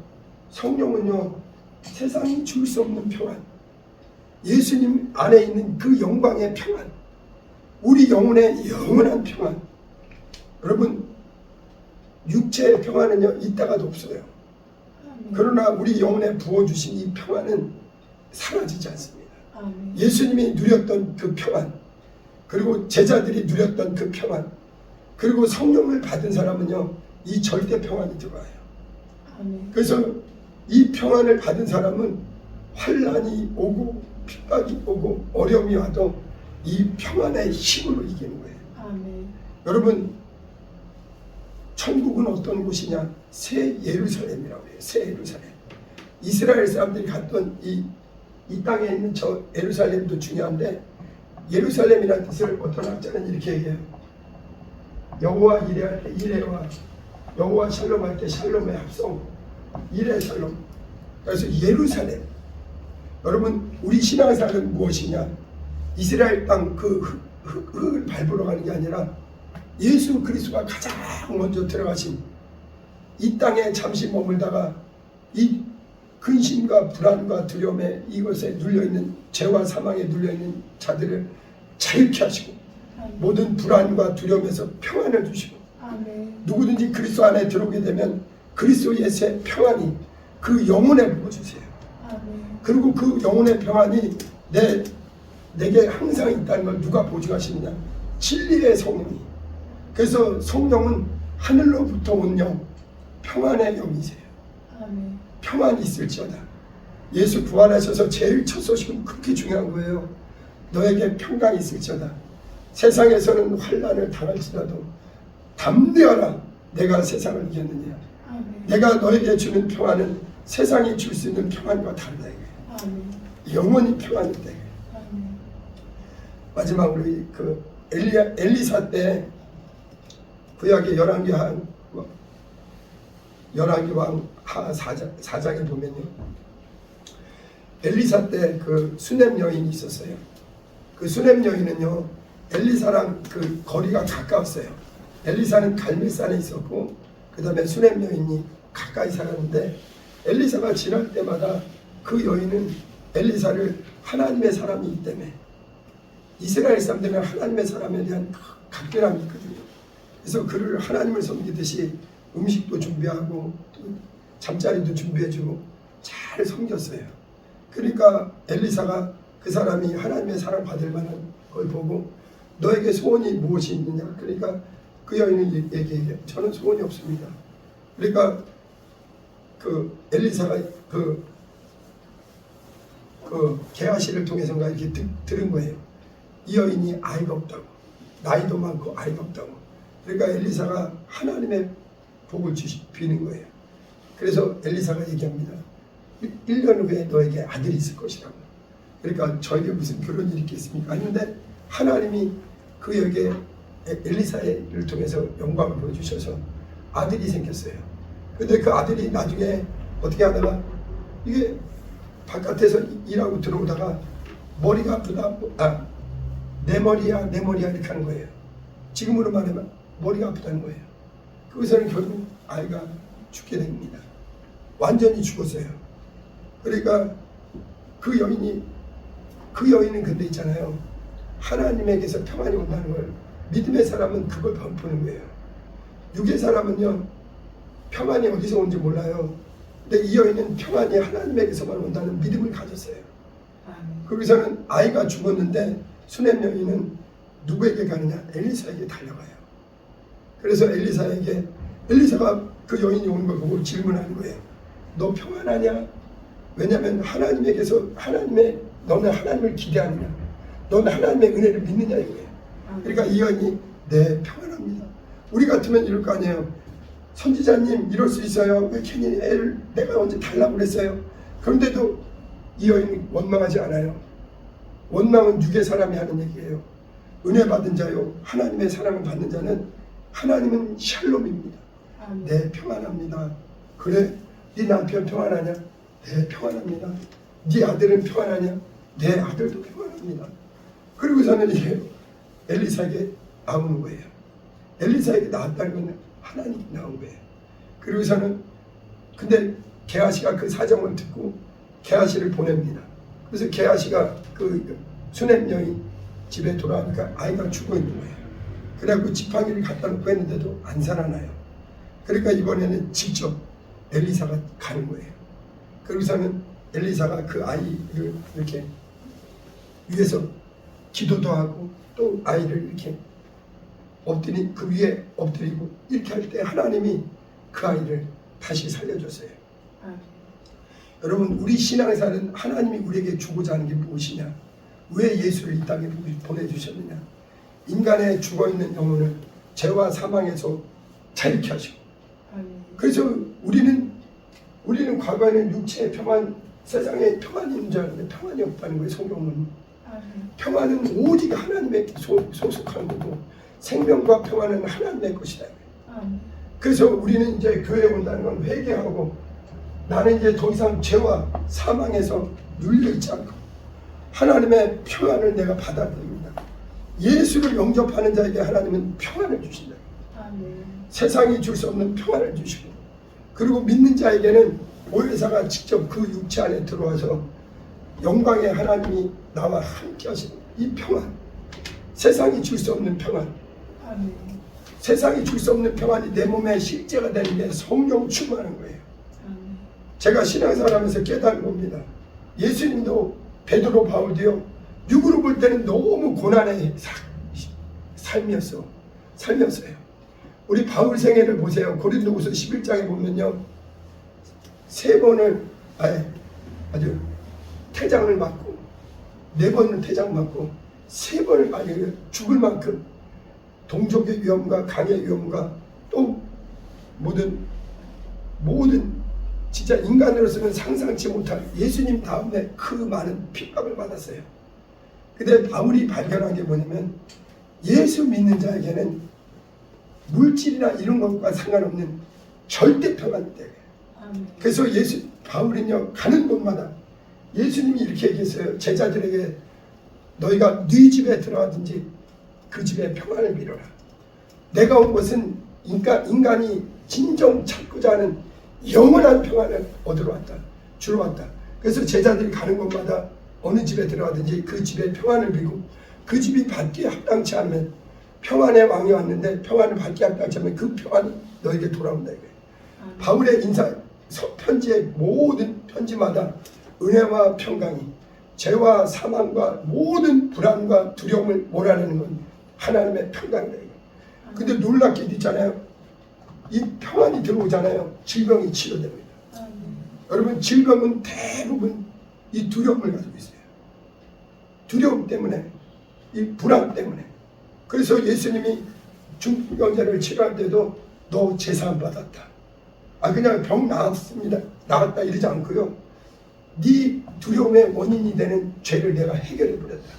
성령은요 세상이 줄 수 없는 평안, 예수님 안에 있는 그 영광의 평안, 우리 영혼의 영원한 평안. 여러분 육체의 평안은요 이따가도 없어요. 그러나 우리 영혼에 부어주신 이 평안은 사라지지 않습니다. 예수님이 누렸던 그 평안, 그리고 제자들이 누렸던 그 평안, 그리고 성령을 받은 사람은요 이 절대 평안이 들어와요. 그래서 이 평안을 받은 사람은 환난이 오고 핍박이 오고 어려움이 와도 이 평안의 힘으로 이기는 거예요. 여러분 천국은 어떤 곳이냐? 새 예루살렘이라고 해요. 새 예루살렘. 이스라엘 사람들이 갔던 이 땅에 있는 저 예루살렘도 중요한데 예루살렘이라는 뜻을 어떤 학자는 이렇게 얘기해요. 여호와 이레할 때 이레와 여호와 샬롬할 때 샬롬의 합성, 이레 샬롬. 그래서 예루살렘. 여러분 우리 신앙생활은 무엇이냐? 이스라엘 땅 그 흙을 밟으러 가는 게 아니라 예수 그리스도가 가장 먼저 들어가신 이 땅에 잠시 머물다가 이 근심과 불안과 두려움에 이것에 눌려있는 죄와 사망에 눌려있는 자들을 자유케 하시고 모든 불안과 두려움에서 평안을 주시고 누구든지 그리스도 안에 들어오게 되면 그리스도 예수의 평안이 그 영혼에 부어주세요. 그리고 그 영혼의 평안이 내게 항상 있다는 걸 누가 보증하시느냐? 진리의 성령이. 그래서 성령은 하늘로부터 온 영, 평안의 영이세요. 평안이 있을지어다. 예수 부활하셔서 제일 첫 소식은 그렇게 중요한 거예요. 너에게 평강이 있을지어다. 세상에서는 환난을 당할지라도 담대하라. 내가 세상을 이겼느냐. 내가 너에게 주는 평안은 세상이 줄 수 있는 평안과 다르다. 영원히 평안이다. 마지막으로 그 엘리사 때 구약의 열왕기 왕 하 4장에 보면요, 엘리사 때 그 수넴 여인이 있었어요. 그 수넴 여인은요 엘리사랑 그 거리가 가까웠어요. 엘리사는 갈멜산에 있었고 그 다음에 수넴 여인이 가까이 살았는데 엘리사가 지날 때마다 그 여인은 엘리사를 하나님의 사람이기 때문에 이스라엘 사람들은 하나님의 사람에 대한 각별함이 있거든요. 그래서 그를 하나님을 섬기듯이 음식도 준비하고 또 잠자리도 준비해주고 잘 섬겼어요. 그러니까 엘리사가 그 사람이 하나님의 사랑 받을 만한 걸 보고 너에게 소원이 무엇이 있느냐? 그러니까 그 여인은 얘기해요. 저는 소원이 없습니다. 그러니까 그 엘리사가 그 게하시를 통해서인가 이렇게 들은 거예요. 이 여인이 아이가 없다고, 나이도 많고 아이가 없다고. 그러니까 엘리사가 하나님의 복을 비는 거예요. 그래서 엘리사가 얘기합니다. 1년 후에 너에게 아들이 있을 것이라고. 그러니까 저에게 무슨 결혼이 이렇게 있습니까? 했는데 하나님이 그에게 엘리사를 통해서 영광을 보여주셔서 아들이 생겼어요. 근데 그 아들이 나중에 어떻게 하다가 이게 바깥에서 일하고 들어오다가 머리가 아프다, 내 머리야 이렇게 하는 거예요. 지금으로 말하면 머리가 아프다는 거예요. 거기서는 결국 아이가 죽게 됩니다. 완전히 죽었어요. 그러니까 그 여인은 근데 있잖아요, 하나님에게서 평안이 온다는 걸, 믿음의 사람은 그걸 보는 거예요. 육의 사람은요 평안이 어디서 온지 몰라요. 근데 이 여인은 평안이 하나님에게서만 온다는 믿음을 가졌어요. 거기서는 아이가 죽었는데 수넴 여인은 누구에게 가느냐? 엘리사에게 달려가요. 그래서 엘리사가 그 여인이 오는 걸 보고 질문하는 거예요. 너 평안하냐? 왜냐하면 너는 하나님을 기대하느냐? 너는 하나님의 은혜를 믿느냐 이거예요. 그러니까 이 여인이 네 평안합니다. 우리 같으면 이럴 거 아니에요. 선지자님 이럴 수 있어요. 왜 괜히 애를 내가 언제 달라고 그랬어요? 그런데도 이 여인은 원망하지 않아요. 원망은 육의 사람이 하는 얘기예요. 은혜 받은 자요 하나님의 사랑을 받는 자는 하나님은 샬롬입니다. 네 평안합니다. 그래? 네 남편 평안하냐? 네 평안합니다. 네 아들은 평안하냐? 네 아들도 평안합니다. 그리고서는 이게 엘리사에게 나오는 거예요. 엘리사에게 나왔다는 건 하나님이 나온 거예요. 그리고서는 근데 게하시가 그 사정을 듣고 게하시를 보냅니다. 그래서 게하시가 그 수넴 여인 집에 돌아오니까 아이가 죽어 있는 거예요. 그래갖고 지팡이를 갖다 놓고 했는데도 안 살아나요. 그러니까 이번에는 직접 엘리사가 가는 거예요. 그러고서는 엘리사가 그 아이를 이렇게 위에서 기도도 하고 또 아이를 이렇게 그 위에 엎드리고 이렇게 할 때 하나님이 그 아이를 다시 살려줬어요. 여러분 우리 신앙생활은 하나님이 우리에게 주고자 하는 게 무엇이냐? 왜 예수를 이 땅에 보내주셨느냐? 인간의 죽어있는 영혼을 죄와 사망에서 자유케 하시고, 그래서 우리는 과거에는 육체의 평안, 세상에 평안이 있는 줄 알았는데 평안이 없다는 거예요. 성경은 평안은 오직 하나님의 소속한 거고 생명과 평안은 하나님의 것이다. 그래서 우리는 이제 교회에 온다는 건 회개하고 나는 이제 더 이상 죄와 사망에서 눌려있지 않고 하나님의 평안을 내가 받아들입니다. 예수를 영접하는 자에게 하나님은 평안을 주신다. 세상이 줄 수 없는 평안을 주시고 그리고 믿는 자에게는 보혜사가 직접 그 육체 안에 들어와서 영광의 하나님이 나와 함께 하시는 이 평안, 세상이 줄 수 없는 평안, 세상이 줄 수 없는 평안이 내 몸에 실제가 되는 게 성령 충만한 거예요. 제가 신앙생활하면서 깨달은 겁니다. 예수님도 베드로 바울도요, 육으로 볼 때는 너무 고난의 삶이었어요. 우리 바울 생애를 보세요. 고린도후서 11장에 보면요, 3번을 아주 태장을 맞고 4번은 태장 맞고 3번을 맞으려 죽을 만큼 동족의 위험과 강의 위험과 또 모든 진짜 인간으로서는 상상치 못할 예수님 다음에 그 많은 핍박을 받았어요. 근데 바울이 발견한 게 뭐냐면 예수 믿는 자에게는 물질이나 이런 것과 상관없는 절대 평안이 돼요. 그래서 바울은요, 가는 곳마다 예수님이 이렇게 얘기했어요. 제자들에게 너희가 네 집에 들어가든지 그 집에 평안을 빌어라. 내가 온 것은 인간이 진정 찾고자 하는 영원한 평안을 얻으러 왔다. 주러 왔다. 그래서 제자들이 가는 곳마다 어느 집에 들어가든지 그 집에 평안을 빌고 그 집이 받기에 합당치 않으면 평안의 왕이 왔는데 평안을 받기에 합당치 않으면 그 평안이 너에게 돌아온다 이거예요. 바울의 인사 편지의 모든 편지마다 은혜와 평강이 죄와 사망과 모든 불안과 두려움을 몰아내는 건 하나님의 평강이다. 근데 놀랍게 있잖아요. 이 평안이 들어오잖아요. 질병이 치료됩니다. 여러분, 질병은 대부분 이 두려움을 가지고 있어요. 두려움 때문에, 이 불안 때문에. 그래서 예수님이 중풍병자를 치료할 때도 너 재산 받았다. 그냥 병 나았다 이러지 않고요. 네 두려움의 원인이 되는 죄를 내가 해결해 버렸다.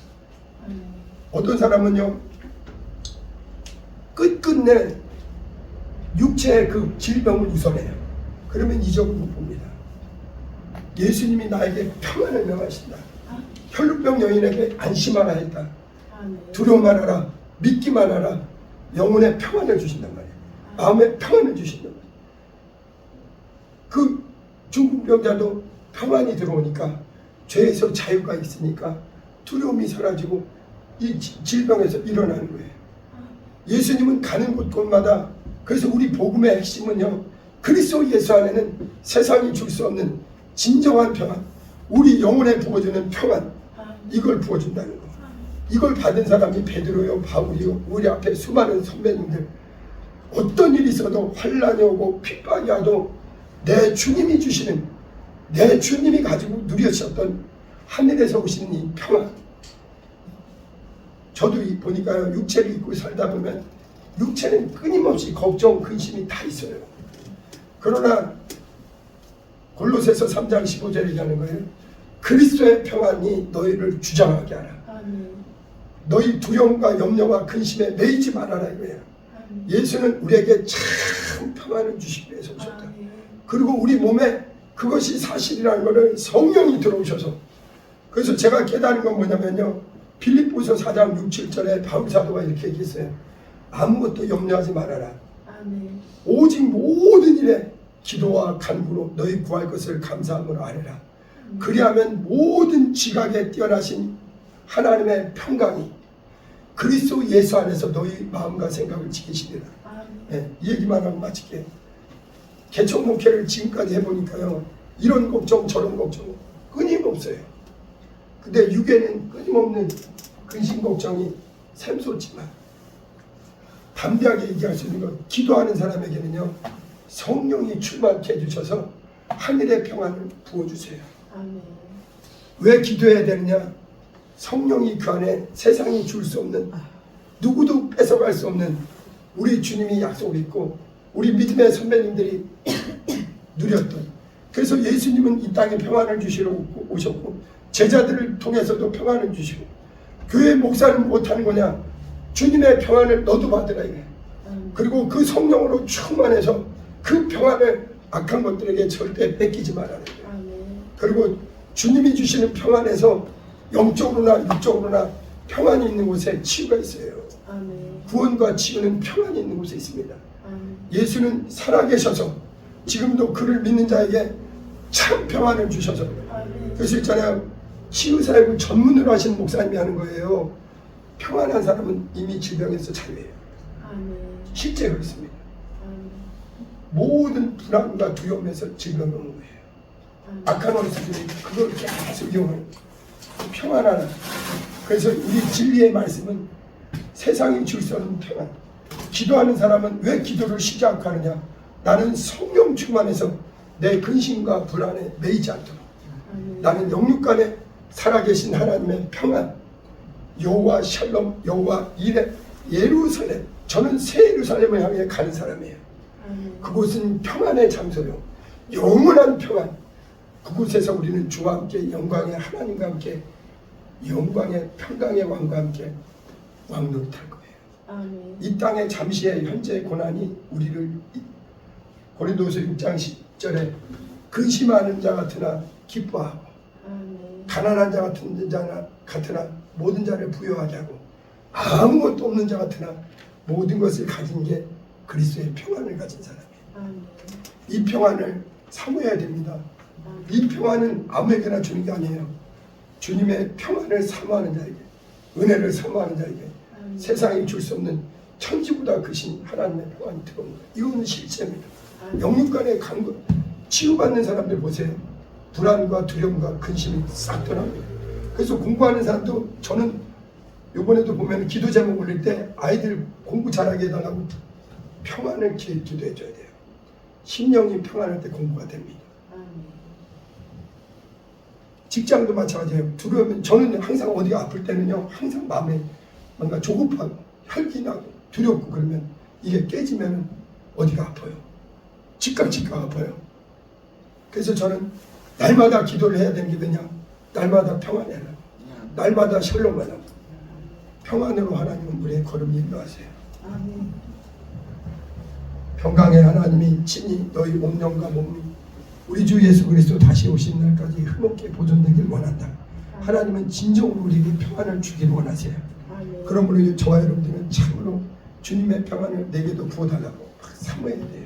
어떤 사람은요, 끝끝내 육체의 그 질병을 우선해요. 그러면 이적을 못 봅니다. 예수님이 나에게 평안을 명하신다. 혈루병 여인에게 안심하라 했다. 두려움 말아라, 믿기만 하라. 영혼의 평안을 주신단 말이에요. 마음의 평안을 주신단 말이에요. 그 중풍병자도 평안이 들어오니까 죄에서 자유가 있으니까 두려움이 사라지고 이 질병에서 일어나는 거예요. 예수님은 가는 곳곳마다, 그래서 우리 복음의 핵심은요, 그리스도 예수 안에는 세상이 줄 수 없는 진정한 평안, 우리 영혼에 부어주는 평안, 이걸 부어준다는 거. 이걸 받은 사람이 베드로요, 바울이요, 우리 앞에 수많은 선배님들, 어떤 일이 있어도 환난이 오고 핍박이 와도 내 주님이 주시는, 내 주님이 가지고 누리셨던 하늘에서 오시는 이 평안. 저도 보니까요, 육체를 입고 살다 보면 육체는 끊임없이 걱정, 근심이 다 있어요. 그러나 골로새서 3장 15절에 얘기하는 거예요. 그리스도의 평안이 너희를 주장하게 하라. 너희 두려움과 염려와 근심에 매이지 말아라 이거예요. 예수는 우리에게 참 평안을 주시기 위해서 오셨다. 그리고 우리 몸에 그것이 사실이라는 것을 성령이 들어오셔서, 그래서 제가 깨달은 건 뭐냐면요, 빌립보서 4장 6, 7절에 바울 사도가 이렇게 얘기했어요. 아무것도 염려하지 말아라. 오직 모든 일에 기도와 간구로 너희 구할 것을 감사함으로 아뢰라. 그리하면 모든 지각에 뛰어나신 하나님의 평강이 그리스도 예수 안에서 너희 마음과 생각을 지키시리라. 네, 이 얘기만 하고 마칠게요. 개척 목회를 지금까지 해보니까요, 이런 걱정 저런 걱정 끊임없어요. 근데 육에는 끊임없는 근심 걱정이 샘솟지만 담대하게 얘기할 수 있는 건, 기도하는 사람에게는요, 성령이 충만케 해주셔서 하늘의 평안을 부어주세요. 왜 기도해야 되느냐? 성령이 그 안에 세상이 줄 수 없는, 누구도 뺏어갈 수 없는 우리 주님이 약속을 있고 우리 믿음의 선배님들이 누렸던, 그래서 예수님은 이 땅에 평안을 주시러 오셨고 제자들을 통해서도 평안을 주시고 교회 목사는 못하는 거냐? 주님의 평안을 너도 받으라 이래. 그리고 그 성령으로 충만해서 그 평안을 악한 것들에게 절대 뺏기지 말아야 돼. 그리고 주님이 주시는 평안에서 영적으로나 육적으로나 평안이 있는 곳에 치유가 있어요. 구원과 치유는 평안이 있는 곳에 있습니다. 예수는 살아계셔서 지금도 그를 믿는 자에게 참 평안을 주셔서, 그래서 있잖아요, 치유사역을 전문으로 하시는 목사님이 하는 거예요. 평안한 사람은 이미 질병에서 자유해요. 실제 그렇습니다. 모든 불안과 두려움에서 질병이 오는 거예요. 악한 원수들이 그걸 계속 이용하는 평안하라. 그래서 우리 진리의 말씀은 세상이 줄 수 없는 평안. 기도하는 사람은 왜 기도를 쉬지 않고 하느냐? 나는 성령 충만해서 내 근심과 불안에 매이지 않도록, 나는 영육간에 살아계신 하나님의 평안, 여호와 샬롬, 여호와 이레, 예루살렘, 저는 새 예루살렘을 향해 가는 사람이에요. 그곳은 평안의 장소요, 영원한 평안. 그곳에서 우리는 주와 함께 영광의 하나님과 함께 영광의 평강의 왕과 함께 왕노릇할 거예요. 이 땅의 잠시의 현재 고난이 우리를, 고린도서 6장 10절에 근심하는 자 같으나 기뻐하고 가난한 자 같으나 모든 자를 부여하게 하고 아무것도 없는 자 같으나 모든 것을 가진 게 그리스도의 평안을 가진 사람이에요. 이 평안을 사모해야 됩니다. 이 평안은 아무에게나 주는 게 아니에요. 주님의 평안을 사모하는 자에게, 은혜를 사모하는 자에게 세상이 줄 수 없는 천지보다 크신 하나님의 평안이 들어오는 거예요. 이건 실제입니다. 영육간의 강도, 치유받는 사람들 보세요. 불안과 두려움과 근심이 싹 떠납니다. 그래서 공부하는 사람도, 저는 요번에도 보면 기도 제목 올릴 때 아이들 공부 잘하게 해달라고 평안을 기도해 줘야 돼요. 심령이 평안할 때 공부가 됩니다. 직장도 마찬가지예요. 두려우면, 저는 항상 어디가 아플 때는요, 항상 마음에 뭔가 조급하고 혈기나고 두렵고 그러면 이게 깨지면 어디가 아파요. 즉각 아파요. 그래서 저는 날마다 기도를 해야 되는 게 뭐냐? 날마다 평안해라. 날마다 샬롬하라. 평안으로 하나님은 우리의 걸음을 인도하세요. 평강의 하나님이 친히 너희 몸령과 몸이 우리 주 예수 그리스도 다시 오신 날까지 흐뭇게 보존되길 원한다. 하나님은 진정으로 우리에게 평안을 주길 원하세요. 그러므로 저와 여러분들은 참으로 주님의 평안을 내게도 부어달라고 사모해야 돼요.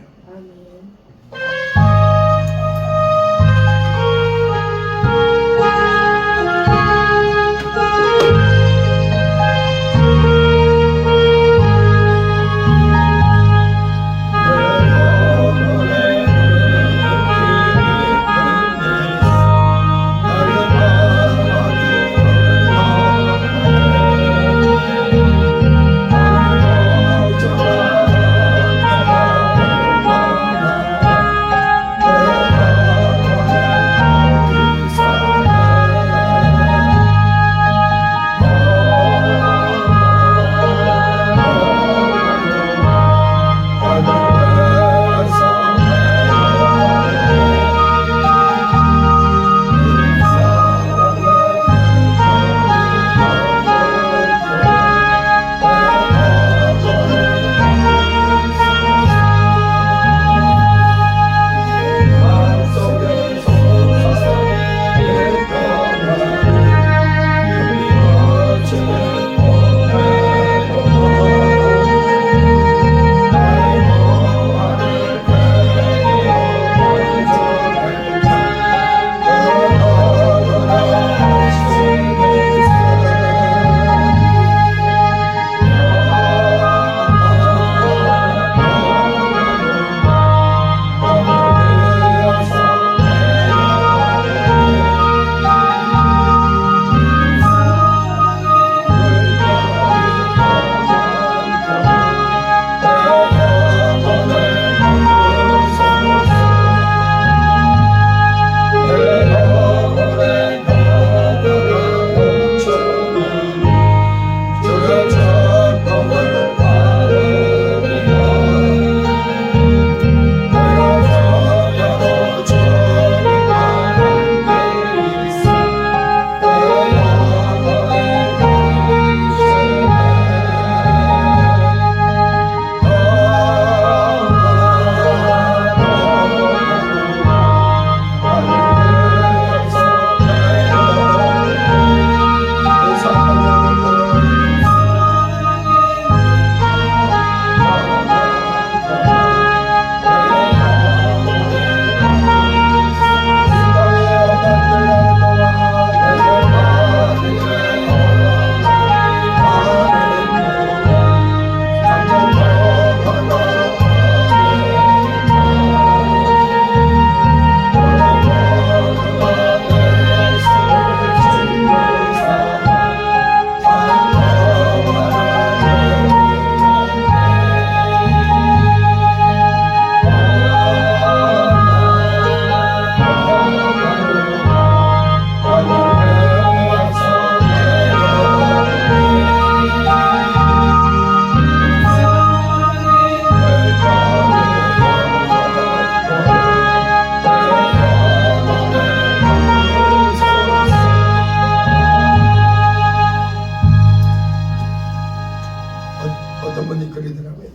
어떤 분이 그러더라고요.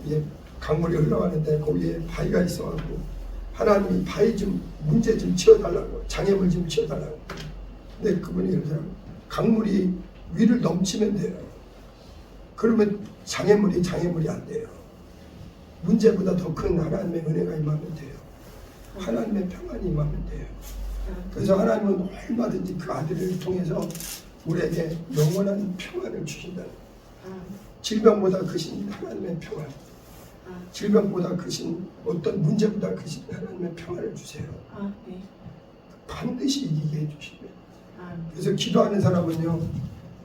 강물이 흘러가는데 거기에 바위가 있어가지고 하나님이 바위 좀 문제 좀 치워달라고, 장애물 좀 치워달라고. 근데 그분이 그러더라고요. 강물이 위를 넘치면 돼요. 그러면 장애물이 안 돼요. 문제보다 더 큰 하나님의 은혜가 임하면 돼요. 하나님의 평안이 임하면 돼요. 그래서 하나님은 얼마든지 그 아들을 통해서 우리에게 영원한 평안을 주신다는 거예요. 질병보다 크신 하나님의 평안, 질병보다 크신 어떤 문제보다 크신 하나님의 평안을 주세요. 반드시 이기게 해주시면. 그래서 기도하는 사람은요,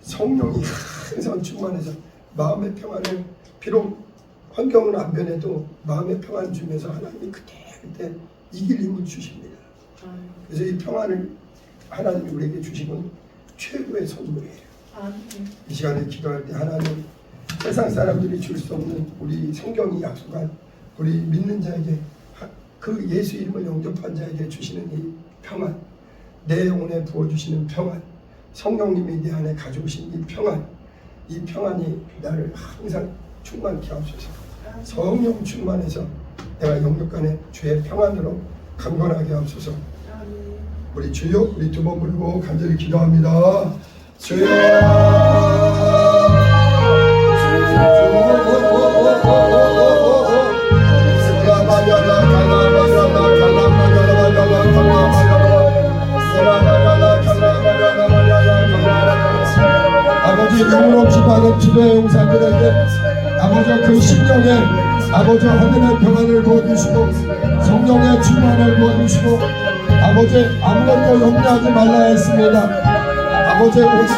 성령이 항상 충만해서 마음의 평안을, 비록 환경은 안 변해도 마음의 평안을 주면서 하나님이 그때 이길 힘을 주십니다. 그래서 이 평안을 하나님이 우리에게 주시면 최고의 선물이에요. 이 시간에 기도할 때 하나님, 세상 사람들이 줄 수 없는 우리 성경이 약속한 우리 믿는 자에게, 그 예수 이름을 영접한 자에게 주시는 이 평안, 내 영혼에 부어주시는 평안, 성령님이 내 안에 가져오신 이 평안, 이 평안이 나를 항상 충만케 하옵소서. 성령 충만해서 내가 영육간에 주의 평안으로 강건하게 하옵소서. 우리 주여, 우리 두 번 부르고 간절히 기도합니다. 주여, 아버지, 영으로 기도하는 기도의 용사들에게 아버지 그 심령에 아버지 하늘의 평안을 부어주시고 성령의 충만을 부어주시고 아버지 아무것도 염려하지 말라 했습니다. 아버지 오직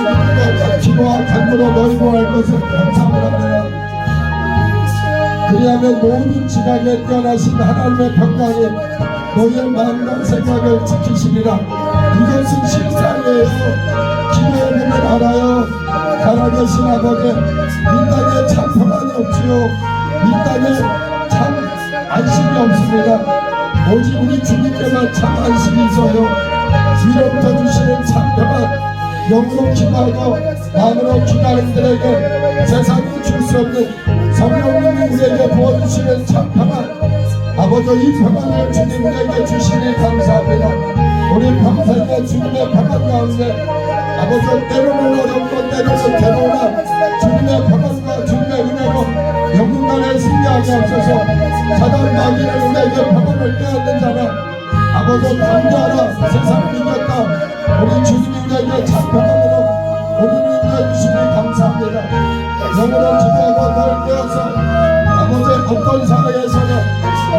기도와 간구로 너희 구할 것을 감사를 합니다. 그리하면 모든 지각에 뛰어나신 하나님의 평강이 너희의 마음과 생각을 지키시리라. 이것은 실상이에요. 기도의 문을 알아요. 살아계신 아버지, 이 땅에 참 평안이 없지요. 이 땅에 참 안식이 없습니다. 오직 우리 주님께만 참 안식이 있어요. 위로부터 주시는 참 평안, 영으로 기도하고 마음으로 기도하는 들에게 세상이 줄 수 없는 성령님이 우리에게 부어주시는 참 평안, 아버지 이 평안을 주님 우리에게 주시니 감사합니다. 우리 평생에 주님의 평안 가운데 아버지 때로는 어렵고 때로는 괴로우나 주님의 평안과 주님의 은혜로 영원간에 승리하게 하소서. 사단 마귀는 우리에게 평안을 빼앗는 자나 아버지 감사하라. 세상을 이겼다. 우리 주님이 우리에게 참 평안으로 우리를 이겨주시니 감사합니다. 영으로 기도하고 널 깨어서 아버지 어떤 상황에서는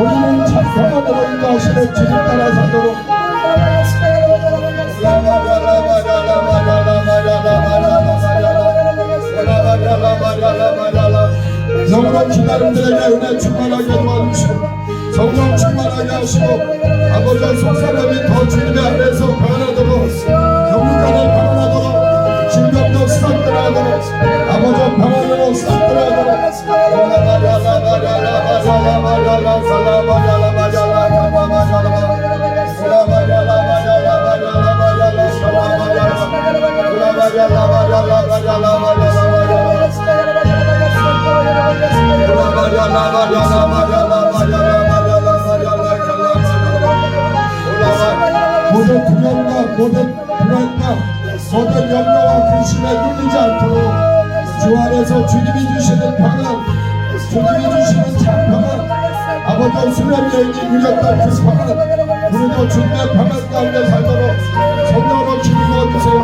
우리는 참 평안으로 인도하시는 주님 따라 사도록 영으로 기다림들에게 은혜 충만하게 도와주시고 성령 충만하게 하시고 아버지 속사람이 더 주님의 안에서 변하도록 영육간에 변하도록 질병도 싹들어가도록 아버지 평안으로 싹들어가도록 모든 두려움과 모든 불안과 모든 염려와 근심에 눌리지 않도록 주 안에서 주님이 주시는 평안, 주님이 주시는 참 평안, 아버지 수련 여인이 누렸던 그 평안, 우리도 주님의 평안 가운데 살도록 성령으로 주님 부어주세요.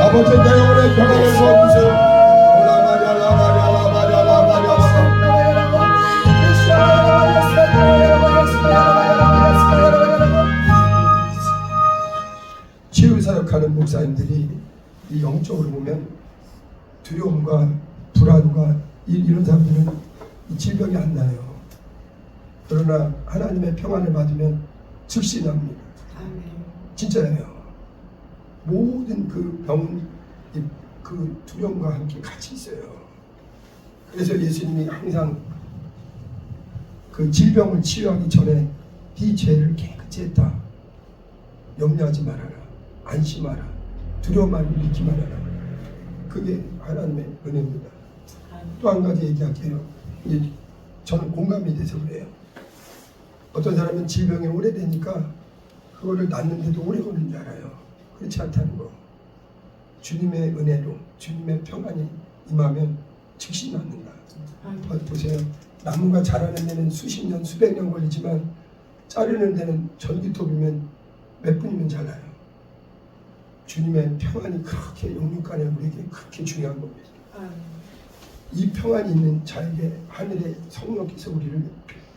아버지 내 영혼의 평안을 부어주세요. 치유사역하는 목사님들이 이 영적으로 보면 두려움과 불안과 이런 사람들은 이 질병이 안 나요. 그러나 하나님의 평안을 받으면 즉시 납니다. 진짜예요. 모든 그 병은 그 두려움과 함께 같이 있어요. 그래서 예수님이 항상 그 질병을 치유하기 전에 네 죄를 깨끗이 했다. 염려하지 말아라. 안심하라. 두려움만 믿지 말아라. 그게 하나님의 은혜입니다. 또 한 가지 얘기할게요. 저는 공감이 돼서 그래요. 어떤 사람은 질병이 오래되니까 그거를 낫는데도 오래 걸리는 줄 알아요. 그렇지 않다는 거. 주님의 은혜로 주님의 평안이 임하면 즉시 낫는다. 보세요. 나무가 자라는 데는 수십 년, 수백 년 걸리지만 자르는 데는 전기톱이면 몇 분이면 자라요. 주님의 평안이 그렇게 영육간에 우리에게 그렇게 중요한 겁니다. 이 평안이 있는 자에게 하늘의 성령께서 우리를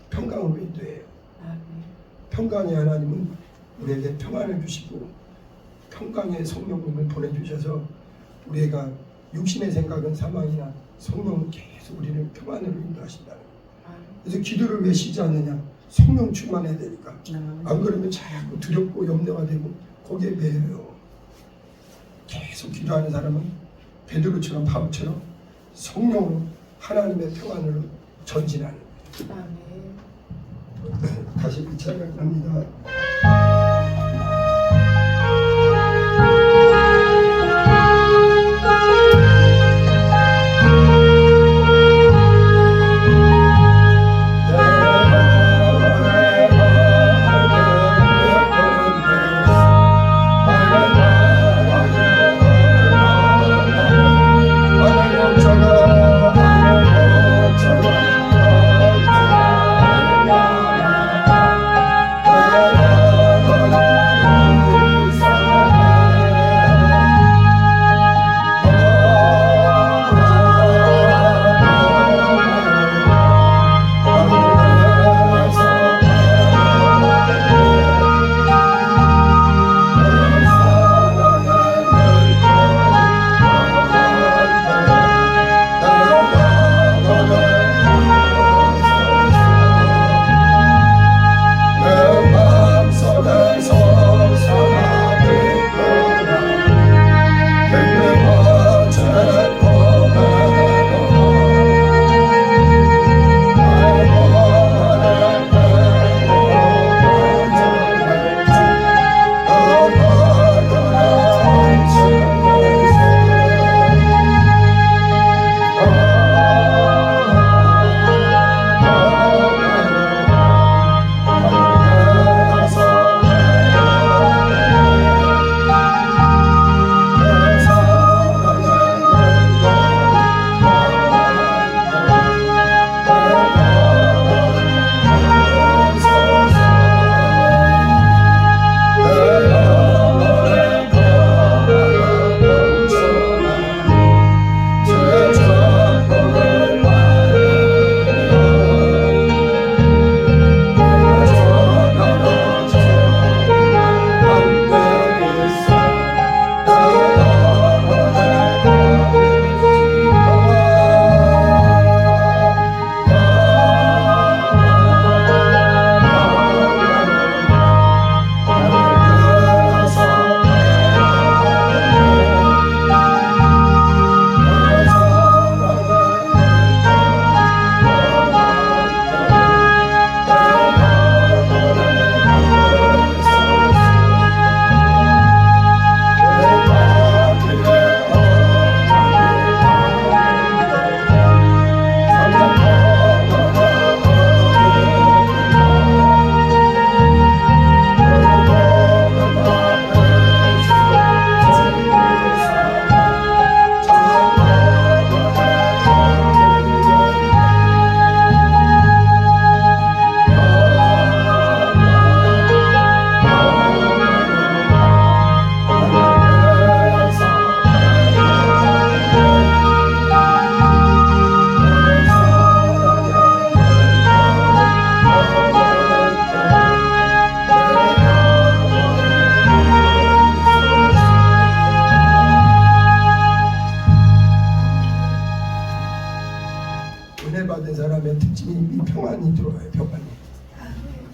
평강으로 인도해요. 평강의 하나님은 우리에게 평안을 주시고 평강의 성령님을 보내주셔서 우리가 육신의 생각은 사망이나 성령은 계속 우리를 평안으로 인도하신다는 거예요. 그래서 기도를 왜 쉬지 않느냐? 성령 충만해야 되니까. 안 그러면 자꾸 두렵고 염려가 되고 거기에 매여요. 계속 기도하는 사람은 베드로처럼 바울처럼 성령으로 하나님의 평안으로 전진하는 거예요. 다시 이 찬양 갑니다.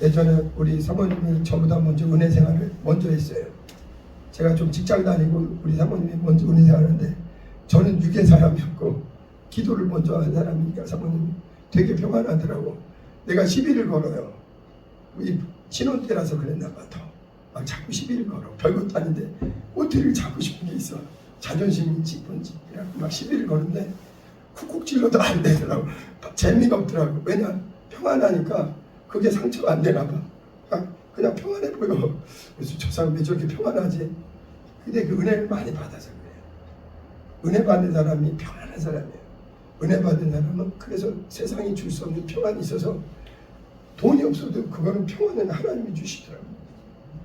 예전에 우리 사모님이 저보다 먼저 은혜 생활을 먼저 했어요. 제가 좀 직장 다니고 우리 사모님이 먼저 은혜 생활하는데 저는 육의 사람이었고 기도를 먼저 한 사람이니까 사모님이 되게 평안하더라고. 내가 시비를 걸어요. 이 신혼 때라서 그랬나 봐. 막 자꾸 시비를 걸어. 별것도 아닌데 꼬투리를 잡고 싶은 게 있어. 자존심인지 뭔지 막 시비를 거는데 쿡쿡 찔러도 안 되더라고. 재미가 없더라고. 왜냐? 평안하니까 그게 상처가 안 되나 봐. 그냥 평안해 보여. 그래서 저 사람 왜 저렇게 평안하지? 근데 그 은혜를 많이 받아서 그래요. 은혜 받는 사람이 평안한 사람이에요. 은혜 받은 사람은 그래서 세상이 줄 수 없는 평안이 있어서 돈이 없어도 그거는 평안은 하나님이 주시더라고요.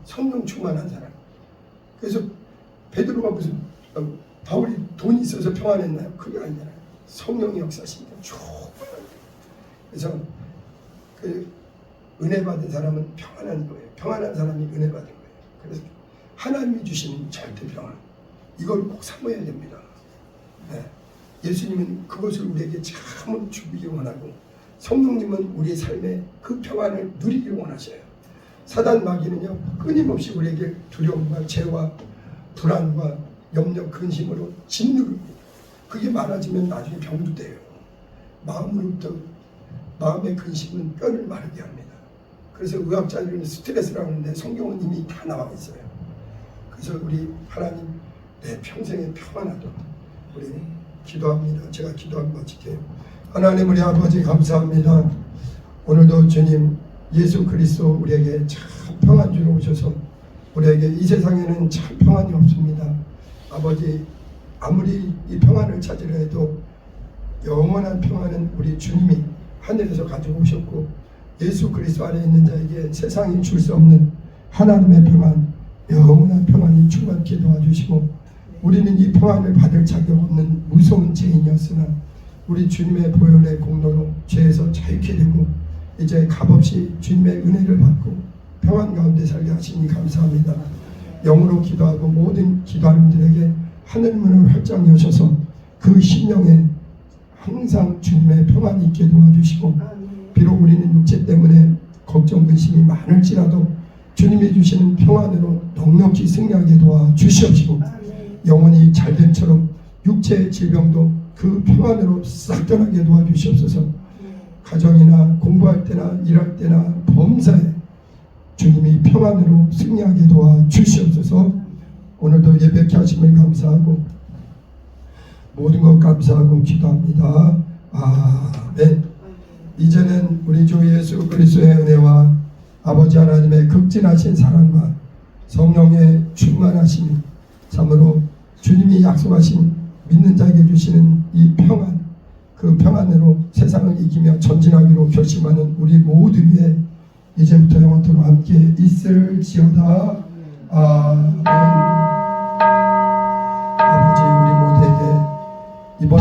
성령 충만한 사람. 그래서 베드로가 무슨 바울이 돈이 있어서 평안했나요? 그게 아니잖아요. 성령의 역사시니까 충만한. 그래서 그 은혜 받은 사람은 평안한 거예요. 평안한 사람이 은혜 받은 거예요. 그래서 하나님이 주시는 절대 평안. 이걸 꼭 사모해야 됩니다. 네. 예수님은 그것을 우리에게 참으로 주기를 원하고 성령님은 우리의 삶에 그 평안을 누리기를 원하셔요. 사단 마귀는요 끊임없이 우리에게 두려움과 죄와 불안과 염려 근심으로 짓누릅니다. 그게 많아지면 나중에 병도 돼요. 마음으로부터 마음의 근심은 뼈를 마르게 합니다. 그래서 의학자들은 스트레스라고 하는데 성경은 이미 다 나와 있어요. 그래서 우리 하나님 내 평생에 평안하도록 우리 기도합니다. 제가 기도하고 마칠게요. 하나님 우리 아버지 감사합니다. 오늘도 주님 예수 그리스도 우리에게 참 평안 주러 오셔서 우리에게 이 세상에는 참 평안이 없습니다. 아버지 아무리 이 평안을 찾으려 해도 영원한 평안은 우리 주님이 하늘에서 가지고 오셨고 예수 그리스도 안에 있는 자에게 세상이 줄 수 없는 하나님의 평안, 영원한 평안이 충만케 도와주시고 우리는 이 평안을 받을 자격 없는 무서운 죄인이었으나 우리 주님의 보혈의 공로로 죄에서 자유케 되고 이제 값없이 주님의 은혜를 받고 평안 가운데 살게 하시니 감사합니다. 영으로 기도하고 모든 기도하는 분들에게 하늘문을 활짝 여셔서 그 심령에 항상 주님의 평안이 있게 도와주시고 비록 우리는 육체 때문에 걱정 근심이 많을지라도 주님이 주시는 평안으로 넉넉히 승리하게 도와주시옵시고 영혼이 잘됨처럼 육체의 질병도 그 평안으로 싹 떠나게 도와주시옵소서. 가정이나 공부할 때나 일할 때나 범사에 주님이 평안으로 승리하게 도와주시옵소서. 오늘도 예배케 하심을 감사하고 모든 것 감사하고 기도합니다. 아멘. 이제는 우리 주 예수 그리스도의 은혜와 아버지 하나님의 극진하신 사랑과 성령의 충만하심이 참으로 주님이 약속하신 믿는 자에게 주시는 이 평안, 그 평안으로 세상을 이기며 전진하기로 결심하는 우리 모두 위에 이제부터 영원토록 함께 있을지어다. 아멘. 아버지 우리 모두에게 이번